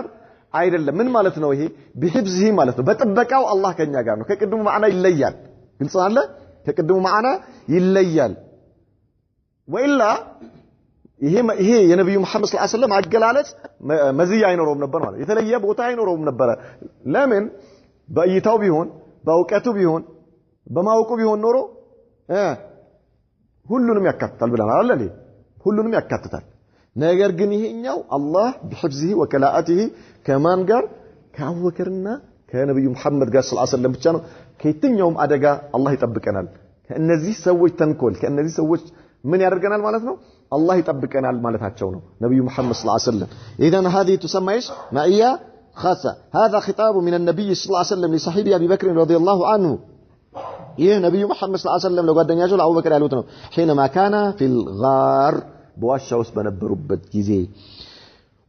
አይደለም ምን ማለት ነው ይሄ بحفظه ማለት ነው በጥበቃው አላህ ከኛ ጋር ነው ከቅድሙ ማዕና ይለያል ግልጽ አለ ከቅድሙ ማዕና ይለያል ወኢላ ይሄ የነብዩ መሐመድ ሰለላሁ ዐለይሂ ወሰለም አገላለጽ መዝያ አይኖርም ነበር ማለት የተለየ ቦታ አይኖርም ነበር ለምን በእይታው ቢሆን በእውቀቱ ቢሆን በማወቁ ቢሆን ኖሮ ሁሉንም ያካትታል ብለናል አይደል ሁሉንም ያካትታል ነገር ግን ይሄኛው አላህ بحفظه وكلاءته ከማን ጋር ከአቡበከርና ከነብዩ መሐመድ ጋር ሰለላሁ ዐለይሂ ወሰለም ብቻ ነው ከየትኛውም አደጋ አላህ ይጠብቀናል ከእነዚህ ሰዎች ተንኮል ከእነዚህ ሰዎች ምን ያደርገናል ማለት ነው አላህ ይጠብቀናል ማለታቸው ነው ነብዩ መሐመድ ሰለላሁ ዐለይሂ ወሰለም اذا هذه تسمى ايش معيه خاصه هذا خطاب من النبي صلى الله عليه وسلم لصاحبه ابي بكر رضي الله عنه ይህ ነብዩ መሐመድ ሰለላሁ ዐለይሂ ወሰለም ለጓደኛቸው ለአቡበከር ያሉት ነው حينما كان في الغار በዋሻ ውስጥ በነበሩበት ጊዜ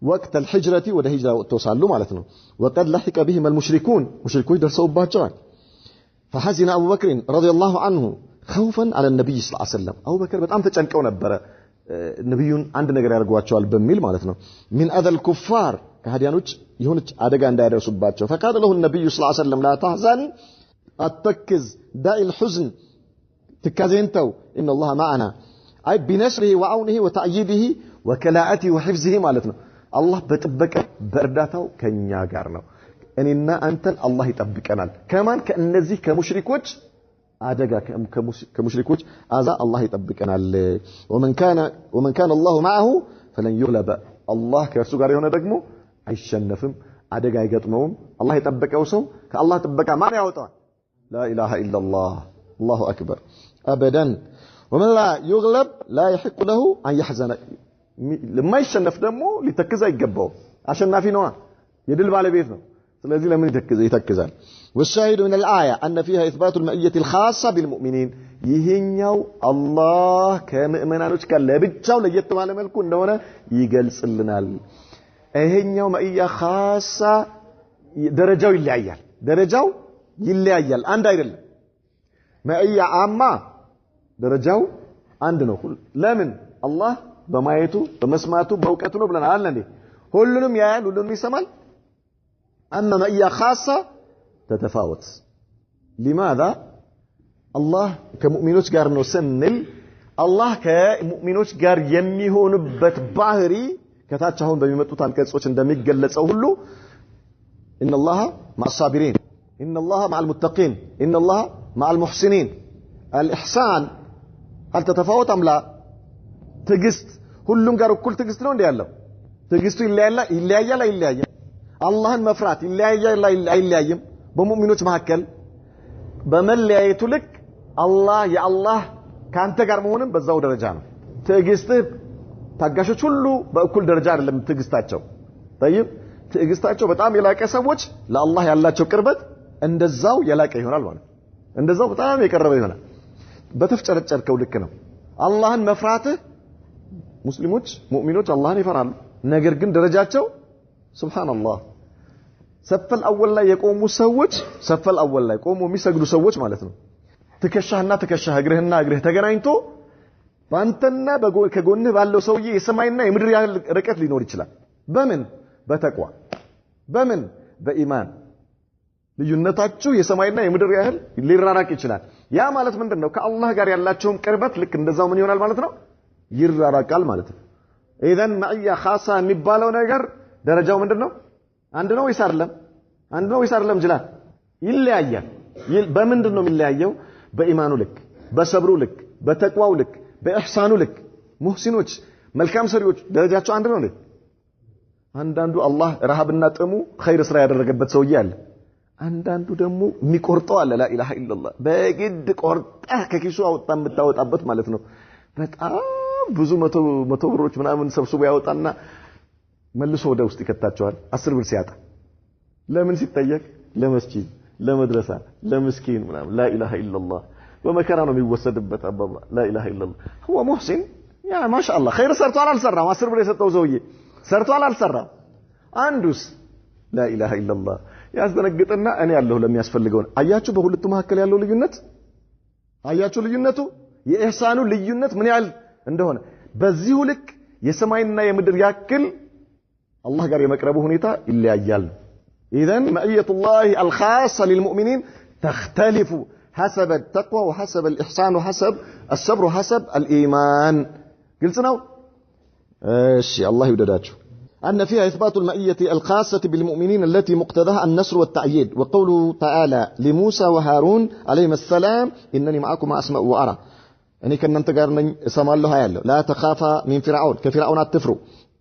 وقت الهجرة ወደ ሂጅራ ወጥተዋል ማለት ነው وقد لحق بهم المشركون ሙሽሪኮች ደርሰውባቸዋል فحزن ابو بكر رضي الله عنه خوفا على النبي صلى الله عليه وسلم አቡበከር በጣም ተጨንቀው ነበር ነብዩን አንድ ነገር ያርጓቸዋል በሚል ማለት ነው من اذى الكفار ከሃዲያኖች የሆነች አደጋ እንዳይደርሱባቸው فقال له النبي صلى الله عليه وسلم لا تحزن اتكز داء الحزن تكازنتو ان الله معنا اي بنصره وعونه وتأييده وكلاءته وحفظه ማለት ነው አላህ በጥበቀ በእርዳታው ከኛ ጋር ነው እኔና አንተን አላህ ይጠብቀናል ከማን ከእነዚህ ከሙሽሪኮች አደጋ ከሙሽሪኮች አዛ አላህ ይጠብቀናል ومن كان الله معه فلن يغلب الله ከእርሱ ጋር የሆነ ደግሞ አይሸነፍም አደጋ አይገጥመውም አላህ ይጠብቀው ሰው ከአላህ ጥበቃ ማን ያወጣዋል لا اله الا الله الله اكبر ابدا ومن لا يغلب لا يحق له ان يحزن لما يشنف ደግሞ ሊተክዝ አይገባው አሸናፊ ነው የድል ባለቤት ነው ስለዚህ ለምን ይተክዛል والشاهد من الايه ان فيها اثبات المئيه الخاصه بالمؤمنين ይሄኛው አላህ ከሙእሚናኖች ጋር ለብቻው ለየት ባለ መልኩ እንደሆነ ይገልጽልናል ይሄኛው መእያ ኻሳ ደረጃው ይለያያል አንድ አይደለም መእያ አማ ደረጃው አንድ ነው ለምን አላህ በማየቱ በመስማቱ በእውቀቱ ነው ብለናል እንዴ ሁሉንም ያያል ሁሉንም ይሰማል اما مئيه خاصه تتفاوت لماذا الله ከሙእሚኖች ጋር ነው ስንል አላህ ከሙእሚኖች ጋር የሚሆንበት ባህሪ ከታች አሁን በሚመጡት አንቀጾች እንደሚገለጸው ሁሉ ان الله مع الصابرين ان الله مع المتقين ان الله مع المحسنين الاحسان هل تتفاوت ام لا ትግስት ሁሉም ጋር እኩል ትግስት ነው እንዴ ያለው ትግስቱ ይለያያል አላህን መፍራት ይለያያል አይለያይም በሙእሚኖች መካከል በመለያየቱ ልክ አላህ የአላህ ካንተ ጋር መሆንም በዛው ደረጃ ነው ትዕግስትህ ታጋሾች ሁሉ በእኩል ደረጃ አይደለም ትዕግስታቸው طيب ትዕግስታቸው በጣም የላቀ ሰዎች ለአላህ ያላቸው ቅርበት እንደዛው የላቀ ይሆናል ማለት እንደዛው በጣም የቀረበ ይሆናል በተፍጨረጨርከው ልክ ነው አላህን መፍራትህ ሙስሊሞች ሙእሚኖች አላህን ይፈራሉ ነገር ግን ደረጃቸው ሱብሃንአላህ ሰፈል አወል ላይ የቆሙ ሰዎች ሰፈል አወል ላይ ቆሙ የሚሰግዱ ሰዎች ማለት ነው ትከሻህና ትከሻህ እግርህና እግርህ ተገናኝቶ ባንተና ከጎንህ ባለው ሰውዬ የሰማይና የምድር ያህል ርቀት ሊኖር ይችላል በምን በተቅዋ በምን በኢማን ልዩነታችሁ የሰማይና የምድር ያህል ሊራራቅ ይችላል ያ ማለት ምንድነው ከአላህ ጋር ያላችሁም ቅርበት ልክ እንደዛው ምን ይሆናል ማለት ነው ይራራቃል ማለት ነው ኢዘን ማዕያ ኻሳ የሚባለው ነገር ደረጃው ምንድነው አንድ ነው ወይስ አይደለም አንድ ነው ወይስ አይደለም ጅላል ይለያያል በምንድነው የሚለያየው በኢማኑ ልክ በሰብሩ ልክ በተቅዋው ልክ በኢህሳኑ ልክ ሙህሲኖች መልካም ሰሪዎች ደረጃቸው አንድ ነው አንዳንዱ አላህ ረሃብና ጥሙ ኸይር ስራ ያደረገበት ሰውዬ አለ አንዳንዱ ደግሞ የሚቆርጠው አለ ላ ኢላሃ ኢላላህ በግድ ቆርጠህ ከኪሱ አውጣ የምታወጣበት ማለት ነው በጣም ብዙ መቶ ብሮች ምናምን ሰብስቦ ያወጣና መልሶ ወደ ውስጥ ይከታቸዋል 10 ብር ሲያጣ ለምን ሲጠየቅ ለመስጂድ ለመድረሳ ለምስኪን ምናምን ላ ኢላሃ ኢላላህ በመከራ ነው የሚወሰድበት አባባ ላ ኢላሃ ኢላላህ هو محسن ያ ማሻአላህ ኸይር ሰርቷል አልሰራም 10 ብር የሰጠው ሰውዬ ሰርቷል አልሰራም አንዱስ ላ ኢላሃ ኢላላህ ያስደነግጥና እኔ ያለሁ ለሚያስፈልገው አያችሁ በሁለቱ መካከል ያለው ልዩነት አያችሁ ልዩነቱ የኢህሳኑ ልዩነት ምን ያህል እንደሆነ በዚሁ ልክ የሰማይና የምድር ያክል አላህ ጋር የመቅረቡ ሁኔታ ይለያያል اذا معيه الله الخاصه للمؤمنين تختلف حسب التقوى وحسب الاحسان وحسب الصبر وحسب الايمان قلتنا ايش الله يودداችሁ أن فيها إثبات المعية الخاصة بالمؤمنين التي مقتضاها النصر والتأييد وقوله تعالى لموسى وهارون عليهما السلام إنني معكم أسمع وأرى أني كان ننتقارني سمع الله يالله لا تخافا من فرعون كفرعون أتفروا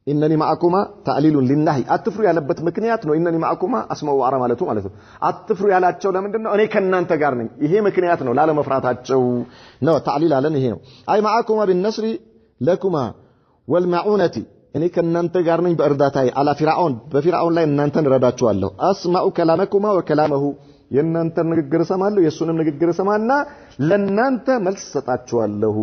إنني معكما تعليل للنهي أتفروا يا لبت مكنياتنا إنني معكما أسمع وأرى مالتو أتفروا يا لا تشو لمن دمنا أني كان ننتقارني إيه مكنياتنا لا مفراتات تشو نو تعليل على نهي أي معكما بالنصر لكما والمعونة እኔ ከናንተ ጋር ነኝ በእርዳታዬ አላ ፊርዓውን በፊርዓውን ላይ እናንተን ረዳችኋለሁ አስማዑ ከላመኩማ ወከላመሁ የናንተን ንግግር ሰማለሁ የሱንም ንግግር ሰማና ለናንተ መልስ ሰጣችኋለሁ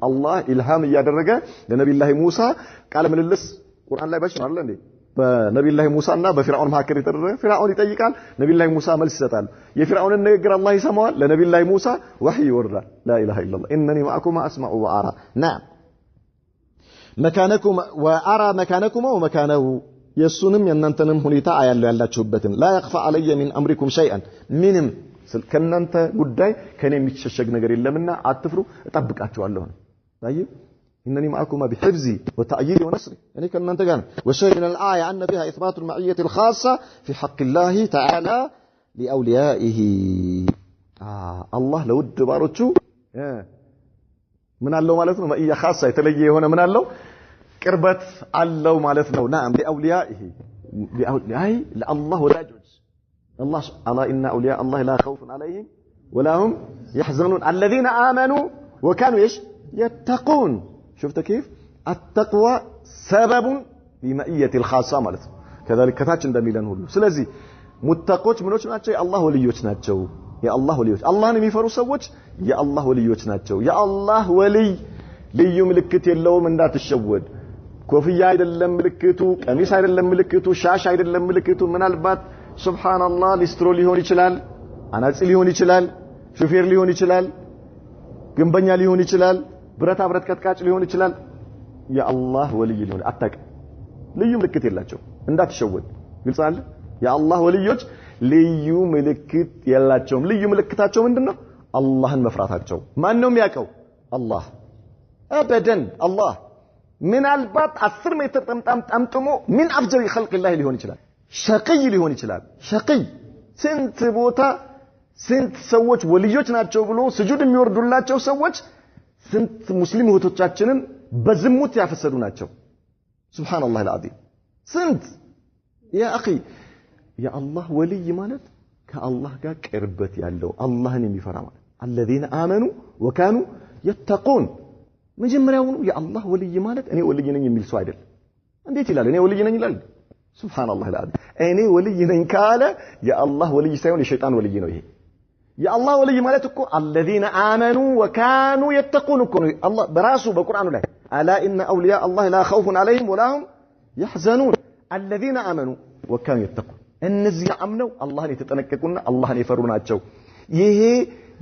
አላህ ኢልሃም ያደረገ ለነብዩላህ ሙሳ ቃል ምልልስ ቁርአን ላይ ባሽ ነው አይደል እንዴ በነብዩላህ ሙሳና በፊርዓውን መካከል የተደረገ ፊርዓውን ይጠይቃል ነብዩላህ ሙሳ መልስ ይሰጣል የፊርዓውን ንግግር አላህ ይሰማዋል ለነብዩላህ ሙሳ ወህይ ይወርዳል ላ ኢላሃ ኢላላህ ኢነኒ ማአኩማ አስማዑ ወአራ ናም مكانكم وأرى مكانكم ومكانه يسونم يننتنم هنيتا አያለው ያላችሁበትን لا يخفى علي من امركم شيئا ምንም ከናንተ ጉዳይ ከኔ የሚሸሸግ ነገር የለምና አትፍሩ እጠብቃችኋለሁ طيب انني معكم بحفظي وتأييدي ونصري يعني كنانت ጋር وشيء من الآية أن فيها إثبات المعية الخاصة في حق الله تعالى لأوليائه الله لود ባሮቹ ምን አለው ማለት ነው ማእያ ኻሳ የተለየ የሆነ ምን አለው ቅርበት አለው ማለት ነው ናም ለአውሊያኢሂ ለአውሊያኢ ለአላህ ወዳጆች الله الا ان اولياء الله لا خوف عليهم ولا هم يحزنون الذين امنوا وكانوا ايش يتقون شفت كيف التقوى سبب لمعيه الخاصه ማለት كذلك ከታች እንደሚለን ሁሉ ስለዚህ ሙተቆች ምኖች ናቸው የአላህ ወልዮች ናቸው የአላህ ወልዮች አላህን የሚፈሩ ሰዎች የአላህ ወልዮች ናቸው የአላህ ወልይ ልዩ ምልክት የለውም እንዳትሸወድ ኮፍያ አይደለም ምልክቱ ቀሚስ አይደለም ምልክቱ ሻሽ አይደለም ምልክቱ ምናልባት ሱብሃንአላህ ሊስትሮ ሊሆን ይችላል አናጺ ሊሆን ይችላል ሹፌር ሊሆን ይችላል ግንበኛ ሊሆን ይችላል ብረታ ብረት ቀጥቃጭ ሊሆን ይችላል የአላህ ወልይ ሊሆን አታውቅ ልዩ ምልክት የላቸው እንዳትሸወድ ግልጽ አለ የአላህ ወልዮች ልዩ ምልክት የላቸውም ልዩ ምልክታቸው ምንድነው አላህን መፍራታቸው ማን ነው የሚያውቀው አላህ አበደን አላህ ምናልባት 10 ሜትር ጠምጥሞ ምን አፍጀሪ خلق ሊሆን ይችላል ሸቂይ ሊሆን ይችላል ሸቂይ ስንት ቦታ ስንት ሰዎች ወልዮች ናቸው ብሎ ስጁድ የሚወርዱላቸው ሰዎች ስንት ሙስሊም እህቶቻችንን በዝሙት ያፈሰዱ ናቸው ሱብሃንአላህ العظيم ስንት ያ اخي የአላህ ወልይ ማለት ከአላህ ጋር ቅርበት ያለው አላህን የሚፈራ ማለት الذين آمنوا وكانوا يتقون መጀመሪያውኑ የአላህ ወልይ ማለት እኔ ወልይ ነኝ የሚል ሰው አይደለም እንዴት ይላል እኔ ወልይ ነኝ ይላል ሱብሃንአላህ العظيم እኔ ወልይ ነኝ ካለ የአላህ ወልይ ሳይሆን የሸይጣን ወልይ ነው ይሄ የአላህ ወልይ ማለት እኮ الذين آمنوا وكانوا يتقون እኮ ነው አላህ በራሱ በቁርአኑ ላይ ألا إن أولياء الله لا خوف عليهم ولا هم يحزنون الذين آمنوا وكانوا يتقون እነዚህ አምነው አላህን የተጠነቀቁና አላህን የፈሩ ናቸው ይሄ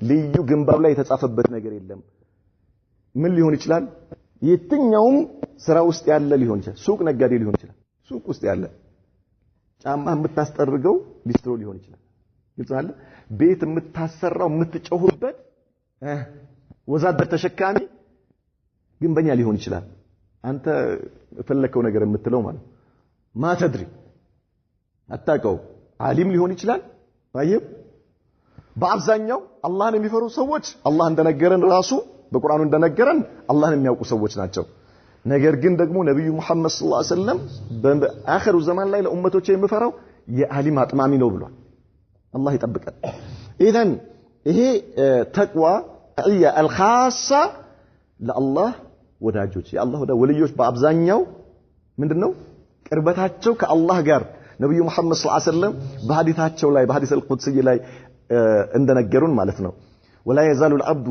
ልዩ ግንባር ላይ የተጻፈበት ነገር የለም ምን ሊሆን ይችላል የትኛውም ስራ ውስጥ ያለ ሊሆን ይችላል ሱቅ ነጋዴ ሊሆን ይችላል ሱቅ ውስጥ ያለ ጫማ የምታስጠርገው ሊስትሮ ሊሆን ይችላል ይልጻለ ቤት የምታሰራው የምትጨውበት ወዛደር ተሸካሚ ግንበኛ ሊሆን ይችላል አንተ ፈለከው ነገር የምትለው ማለት ማተድሪ አታውቀው ዓሊም ሊሆን ይችላል طيب በአብዛኛው አላህን የሚፈሩ ሰዎች አላህ እንደነገረን ራሱ በቁርአኑ እንደነገረን አላህን የሚያውቁ ሰዎች ናቸው ነገር ግን ደግሞ ነብዩ መሐመድ ሰለላሁ ዐለይሂ ወሰለም በአኺሩ ዘመን ላይ ለኡመቶቼ የሚፈራው የዓሊም አጥማሚ ነው ብሏል አላህ ይጠብቀን ኢዘን ይሄ ተቅዋ الخاصه ለአላህ ወዳጆች የአላህ ወልዮች በአብዛኛው ምንድነው ቅርበታቸው ከአላህ ጋር ነብዩ መሐመድ ሰለላሁ ዐለይሂ ወሰለም በሐዲታቸው ላይ በሐዲስ القدسي ላይ እንደነገሩን ማለት ነው ولا يزال العبد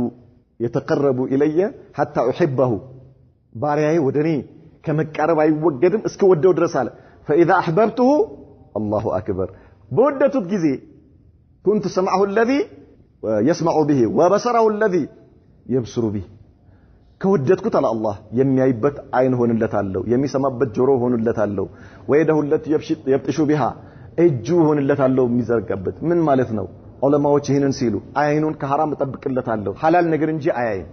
يتقرب الي حتى احبه ባሪያዬ ወደኔ ከመቀረብ አይወገድም እስከ ወደው ድረስ አለ فاذا احببته الله اكبر በወደቱት ጊዜ كنت سمعه الذي يسمع به وبصره الذي يبصر به ከወደድኩት አለ አላህ የሚያይበት አይን ሆንለታለሁ የሚሰማበት ጆሮ ሆንለታለሁ ወይደሁ التي يبطش بها እጁ ሆንለታለሁ የሚዘርጋበት ምን ማለት ነው ዑለማዎች ይሄንን ሲሉ አይኑን ከሐራም ተጠብቅለታለሁ ሐላል ነገር እንጂ አያይም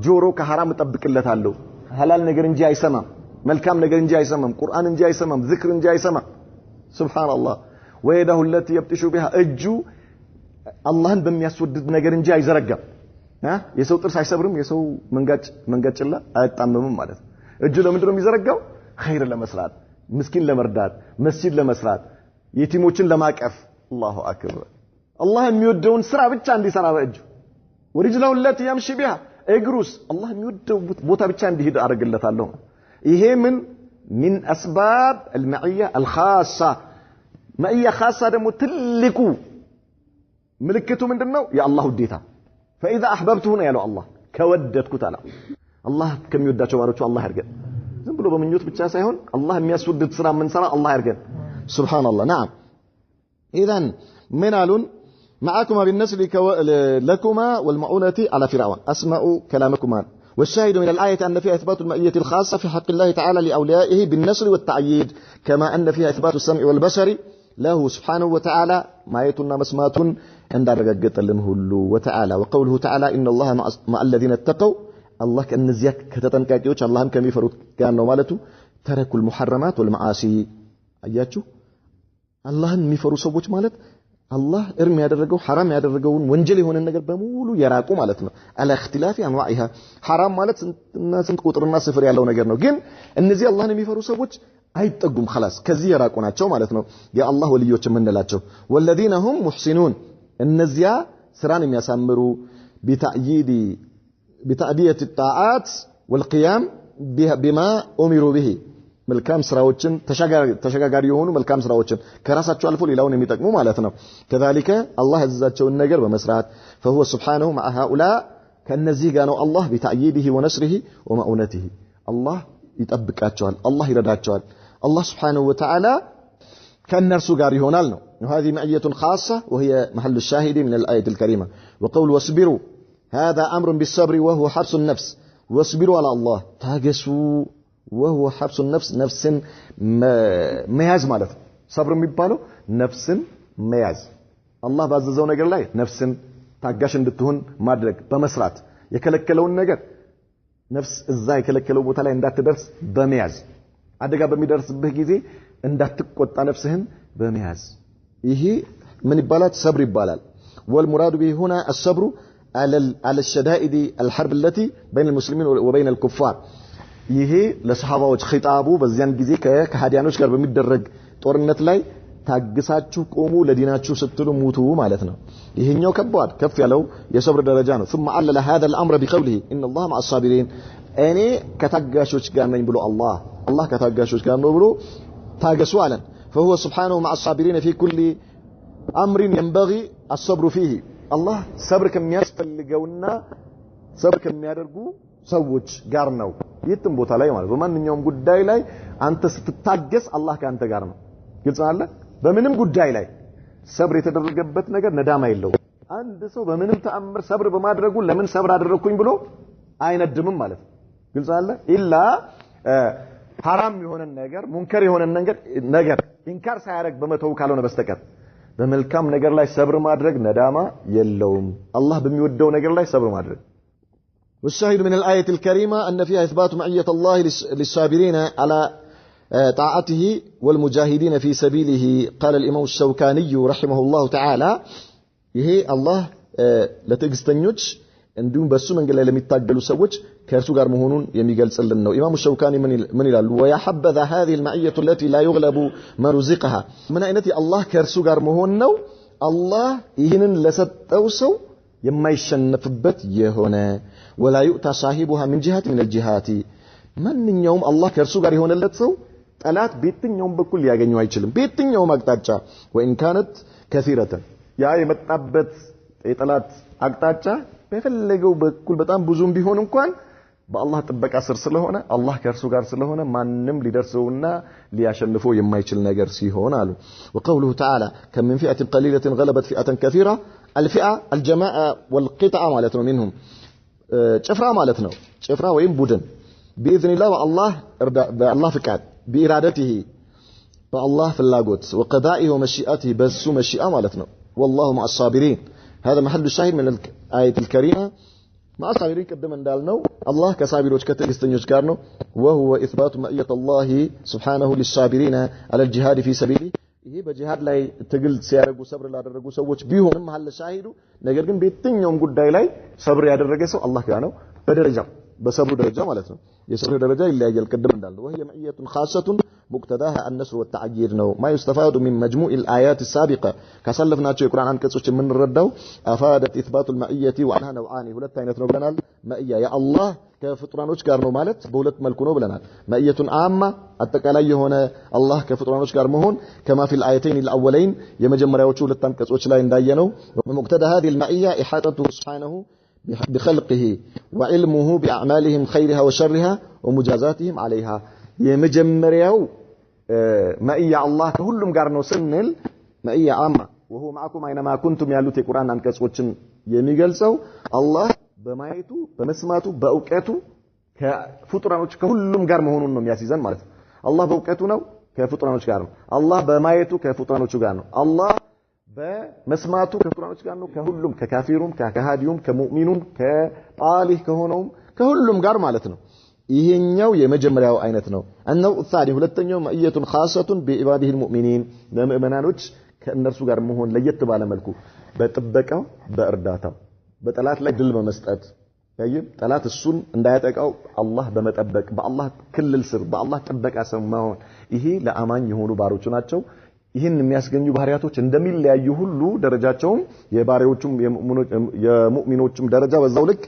ጆሮ ከሐራም ተጠብቅለታለሁ ሐላል ነገር እንጂ አይሰማም መልካም ነገር እንጂ አይሰማም ቁርአን እንጂ አይሰማም ዚክር እንጂ አይሰማም ሱብሃንአላህ ወይደሁ التي يبطش بها እጁ አላህን በሚያስወድድ ነገር እንጂ አይዘረጋም የሰው ጥርስ አይሰብርም የሰው መንጋጭላ አይጣመምም ማለት እጁ ለምንድነው የሚዘረጋው ኸይር ለመስራት ምስኪን ለመርዳት መስጂድ ለመስራት የቲሞችን ለማቀፍ አላሁ አክበር አላህ የሚወደውን ስራ ብቻ እንዲሰራ በእጁ ወሪጅላው التي يمشي بها እግሩስ አላህ የሚወደው ቦታ ብቻ እንዲሄድ አደርግለታለሁ ይሄ من اسباب المعيه الخاصه معيه خاصه ደግሞ ትልቁ ምልክቱ ምንድነው የአላህ ውዴታ فاذا احببته يا الله ከወደድኩት አለ አላህ ከሚወዳቸው ባሮቹ አላህ ያርገን ዝም ብሎ በመኞት ብቻ ሳይሆን አላህ የሚያስወድድ ስራ ምንሰራ አላህ ያርገን سبحان الله نعم اذا منال معكما بالنسل لكما والمعونة على فرعون اسمع كلامكما والشاهد من الآية أن فيها إثبات المعية الخاصة في حق الله تعالى لأوليائه بالنصر والتعييد كما أن فيها إثبات السمع والبصر له سبحانه وتعالى معيتنا مسمات عند رجعت لنهل وتعالى وقوله تعالى إن الله مع الذين اتقوا الله كأن زيك كتتنكاكيوش اللهم كم يفرط كأنه مالته تركوا المحرمات والمعاصي أياتشو اللهم يفرط صبوش مالت الله ارمي ያደረገው حرام ያደረገውን ወንጀል የሆነ ነገር በሙሉ የራቁ ማለት ነው على اختلاف انواعها حرام ማለት ስንት ቁጥርና ስፍር ያለው ነገር ነው ግን እነዚህ አላህን የሚፈሩ ሰዎች አይጠጉም خلاص ከዚህ የራቁ ናቸው ማለት ነው የአላህ ወልዮች የምንላቸው والذين هم محسنون እነዚያ ስራን የሚያሳምሩ بتأدية الطاعات والقيام بما أمروا به መልካም ስራዎችን ተሸጋጋሪ የሆኑ መልካም ስራዎችን ከራሳቸው አልፎ ሌላውን የሚጠቅሙ ማለት ነው كذلك الله ያዘዛቸውን ነገር በመስራት فهو سبحانه مع هؤلاء ከነዚህ ጋር ነው አላህ بتأييده ونصره ومعونته الله ይጠብቃቸዋል الله ይረዳቸዋል الله سبحانه وتعالى ከነርሱ ጋር ይሆናል ነው هذه معية خاصة وهي محل الشاهد من الآية الكريمة وقول واصبروا هذا أمر بالصبر وهو حبس النفس واصبروا على الله ታገሱ وهو حبس النفس نفس مياز ማለት صبر የሚባለው ነፍስን መያዝ አላህ ባዘዘው ነገር ላይ ነፍስን ታጋሽ እንድትሆን ማድረግ በመስራት የከለከለውን ነገር ነፍስ እዛ የከለከለው ቦታ ላይ እንዳትደርስ በመያዝ አደጋ በሚደርስብህ ጊዜ እንዳትቆጣ ነፍስህን በመያዝ ይሄ ምን ይባላል ሰብር ይባላል والمراد به هنا الصبر على الشدائد الحرب التي بين المسلمين وبين الكفار ይሄ ለሰሃባዎች ኺጣቡ በዚያን ጊዜ ከሃዲያኖች ጋር በሚደረግ ጦርነት ላይ ታግሳችሁ ቆሙ ለዲናችሁ ስትሉ ሙቱ ማለት ነው ይሄኛው ከባድ ከፍ ያለው የሰብር ደረጃ ነው ثم علل هذا الامر بقوله ان الله مع الصابرين እኔ ከታጋሾች ጋር ነኝ ብሎ አላህ ከታጋሾች ጋር ነው ብሎ ታገሱ አለን فهو سبحانه مع الصابرين في كل امر ينبغي الصبر فيه الله ሰብር ከሚያስፈልገውና ሰብር ከሚያደርጉ ሰዎች ጋር ነው የትም ቦታ ላይ ማለት በማንኛውም ጉዳይ ላይ አንተ ስትታገስ አላህ ካንተ ጋር ነው ግልጽ አለ በምንም ጉዳይ ላይ ሰብር የተደረገበት ነገር ነዳማ የለው አንድ ሰው በምንም ተአምር ሰብር በማድረጉ ለምን ሰብር አደረኩኝ ብሎ አይነድምም ማለት ግልጽ አለ ኢላ ሐራም የሆነ ነገር ሙንከር የሆነ ነገር ኢንካር ሳያደርግ በመተው ካልሆነ በስተቀር በመልካም ነገር ላይ ሰብር ማድረግ ነዳማ የለውም አላህ በሚወደው ነገር ላይ ሰብር ማድረግ والشاهد من الآية الكريمة أن فيها إثبات معية الله للصابرين على طاعته والمجاهدين في سبيله قال الإمام الشوكاني رحمه الله تعالى ይሄ አላህ ለትዕግስተኞች እንዲሁም በሱ መንገድ ላይ ለሚታገሉ ሰዎች ከእርሱ ጋር መሆኑን የሚገልጽልን ነው ኢማሙ ሸውካኒ ምን ይላሉ ويحبذ هذه المعية التي لا يغلب من رزقها ምን አይነት የአላህ ከእርሱ ጋር መሆን ነው አላህ ይህንን ለሰጠው ሰው የማይሸነፍበት የሆነ ولا يؤتى صاحبها من جهة من الجهات ማንኛውም አላህ ከእርሱ ጋር የሆነለት ሰው ጠላት በየትኛውም በኩል ሊያገኘው አይችልም በየትኛውም አቅጣጫ وإن كانت كثيرة ያ የመጣበት የጠላት አቅጣጫ በፈለገው በኩል በጣም ብዙም ቢሆን እንኳን በአላህ ጥበቃ ስር ስለሆነ አላህ ከእርሱ ጋር ስለሆነ ማንንም ሊደርሰውና ሊያሸንፈው የማይችል ነገር ሲሆን አሉ وقوله تعالى كم من فئة قليلة غلبت فئة كثيرة الفئة الجماعة والقطعة ማለት ነው منهم ጭፍራ ማለት ነው ጭፍራ ወይም ቡድን باذن الله بالله فقاد بإرادته بالله ፍላጎት وقضائه ومشيئته بس مشيئة ማለት ነው والله مع الصابرين هذا محل الشاهد من الآية الكريمة مع الصابرين قدم እንዳልነው الله ከሳቢሮች ከትዕግስተኞች ጋር ነው وهو إثبات معية الله سبحانه للصابرين على الجهاد في سبيله ይሄ በጂሃድ ላይ ትግል ሲያደርጉ ሰብር ላደረጉ ሰዎች ቢሆንም محل الشاهد ነገር ግን በየትኛውም ጉዳይ ላይ ሰብር ያደረገ ሰው አላህ ጋር ነው በደረጃው በሰብሩ ደረጃ ማለት ነው የሰብሩ ደረጃ ይለያያል ቅድም እንዳልነው وهي معية خاصة مقتضاها النصر والتعيير ነው ما يستفاد من مجموع الآيات السابقة ካሳለፍናቸው የቁርአን አንቀጾች የምንረዳው أفادت إثبات المعية وعنها نوعان ሁለት አይነት ነው ብለናል ማእያ ያ አላህ ከፍጡራኖች ጋር ነው ማለት በሁለት መልኩ ነው ብለናል ማእየቱን አማ አጠቃላይ የሆነ አላህ ከፍጡራኖች ጋር መሆን كما في الآيتين الأولين የመጀመሪያዎቹ ሁለት አንቀጾች ላይ እንዳየነው ومقتضى هذه المعية إحاطته سبحانه بخلقه وعلمه بأعمالهم خيرها وشرها ومجازاتهم عليها የመጀመሪያው ማእያ አላህ ከሁሉም ጋር ነው ስንል ማእያ አማ وهو معكم اينما كنتم ያሉት የቁርአን አንቀጾችን የሚገልጸው አላህ በማየቱ በመስማቱ በእውቀቱ ከፍጡራኖች ከሁሉም ጋር መሆኑን ነው የሚያስይዘን ማለት ነው አላህ በእውቀቱ ነው ከፍጡራኖች ጋር ነው አላህ በማየቱ ከፍጡራኖቹ ጋር ነው አላህ በመስማቱ ከፍጡራኖች ጋር ነው ከሁሉም ከካፊሩም ከካሃዲዩም ከሙእሚኑም ከጣሊህ ከሆነውም ከሁሉም ጋር ማለት ነው ይሄኛው የመጀመሪያው አይነት ነው አንው الثاني ሁለተኛው ማእየቱን خاصة بعباده المؤمنين ለምእመናኖች ከእነርሱ ጋር መሆን ለየት ባለ መልኩ በጥበቃው በእርዳታው በጠላት ላይ ድል በመስጠት ያይም ጠላት እሱን እንዳያጠቃው አላህ በመጠበቅ በአላህ ክልል ስር በአላህ ጥበቃ ስር መሆን ይሄ ለአማኝ የሆኑ ባሮቹ ናቸው ይህን የሚያስገኙ ባህሪያቶች እንደሚለያዩ ሁሉ ደረጃቸውም የባሪዎቹም የሙእሚኖቹም ደረጃ በዛው ልክ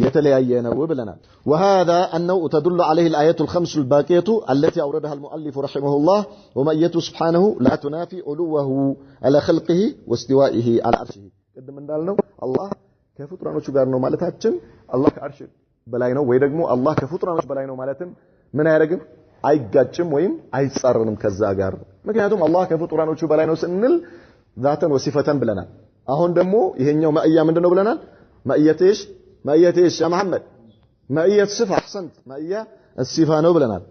የተለያየ ነው ብለናል وهذا انه تدل عليه الايات الخمس الباقيه التي اوردها المؤلف رحمه الله ومعيته سبحانه لا تنافي علوه على خلقه واستوائه على عرشه قدم እንዳልነው አላህ ከፍጡራኖቹ ጋር ነው ማለታችን አላህ ከአርሽ በላይ ነው ወይ ደግሞ አላህ ከፍጡራኖች በላይ ነው ማለትም ምን አያደርግም አይጋጭም ወይም አይጻረንም ከዛ ጋር ምክንያቱም አላህ ከፍጡራኖቹ በላይ ነው ስንል ذاتን ወሲፈተን ብለናል አሁን ደግሞ ይሄኛው ማእያ ምንድነው ብለናል ማእየቴሽ يا محمد مائية صفة أحسنت مائية الصفة ነው ብለናል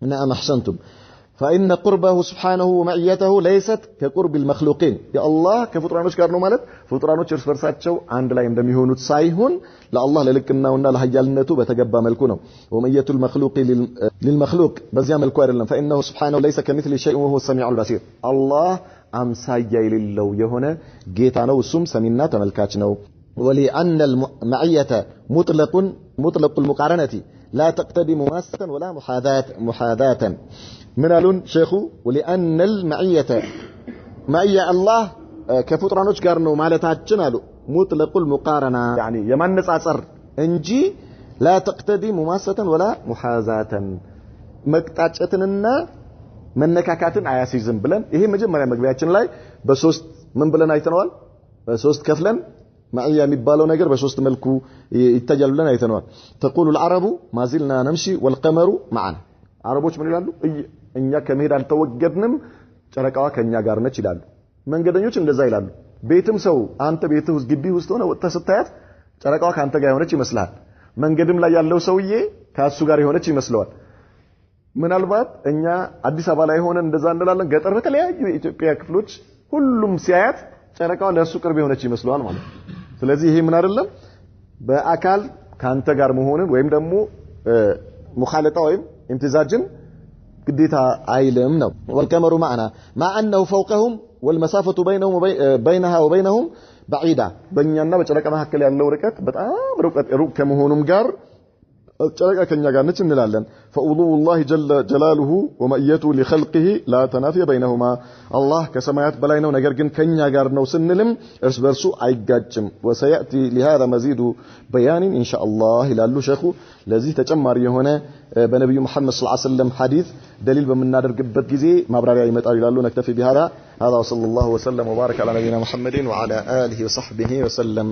نعم أحسنتم فإن قربه سبحانه ومعيته ليست كقرب المخلوقين يا الله ከፍጡራኖች ጋር ነው ማለት ፍጡራኖች እርስ በርሳቸው አንድ ላይ እንደሚሆኑት ሳይሆን ለአላህ ለልቅናውና ለኃያልነቱ በተገባ መልኩ ነው ومعية المخلوق للمخلوق በዚያ መልኩ አይደለም فإنه سبحانه ليس كمثله شيء وهو السميع البصير الله አምሳያ የሌለው የሆነ ጌታ ነው እሱም ሰሚና ተመልካች ነው ولأن المعية مطلق المقارنة لا تقتضي مماسة ولا محاذاة من قالون شيخو ولأن المعية معية الله كفطرانوች ጋር ነው ማለታችን አሉ مطلق المقارنة يعني የማነጻጸር እንጂ لا تقتضي مماسة ولا محاذاة መቅጣጨትንና መነካካትን አያሲዝም ብለን ይሄ መጀመሪያ መግቢያችን ላይ በሶስት ምን ብለን አይተነዋል በሶስት ከፍለን معية የሚባለው ነገር በሶስት መልኩ ይታያል ብለን አይተነዋል تقول العرب ما زلنا نمشي والقمر معنا አረቦች ምን ይላሉ እኛ ከመሄድ አልተወገድንም ጨረቃዋ ከኛ ጋር ነች ይላሉ መንገደኞች እንደዛ ይላሉ ቤትም ሰው አንተ ቤትህ ውስጥ ግቢ ውስጥ ሆነ ወጥተህ ስታያት ጨረቃዋ ካንተ ጋር የሆነች ይመስላል መንገድም ላይ ያለው ሰውዬ ካሱ ጋር የሆነች ይመስለዋል ምናልባት እኛ አዲስ አበባ ላይ ሆነን እንደዛ እንላለን ገጠር በተለያዩ የኢትዮጵያ ክፍሎች ሁሉም ሲያያት ጨረቃዋ ለሱ ቅርብ የሆነች ይመስለዋል ማለት ስለዚህ ይሄ ምን አይደለም በአካል ካንተ ጋር መሆንን ወይም ደግሞ ሙኻለጣ ወይም امتزاجን ግዴታ አይልም ነው والقمر معنا مع انه فوقهم والمسافه بينها وبينهم بعيده በእኛና በጨረቃ መካከል ያለው ርቀት በጣም ሩቅ ከመሆኑም ጋር ጨረቃ ከኛ ጋር ነች እንላለን فأولو الله جل جلاله ومئيته لخلقه لا تنافي بينهما الله كسمايات በላይ ነው ነገር ግን ከኛ ጋር ነው ስንልም እርስ በርሱ አይጋጭም وسياتي لهذا مزيد بيان ان شاء الله ይላሉ ሸኹ ለዚህ ተጨማሪ የሆነ በነብዩ መሐመድ ሰለላሁ ዐለይሂ ወሰለም ሐዲስ ደሊል በመናደርግበት ጊዜ ማብራሪያ ይመጣል ይላሉ نكتفي بهذا هذا وصلى الله وسلم وبارك على نبينا محمد وعلى اله وصحبه وسلم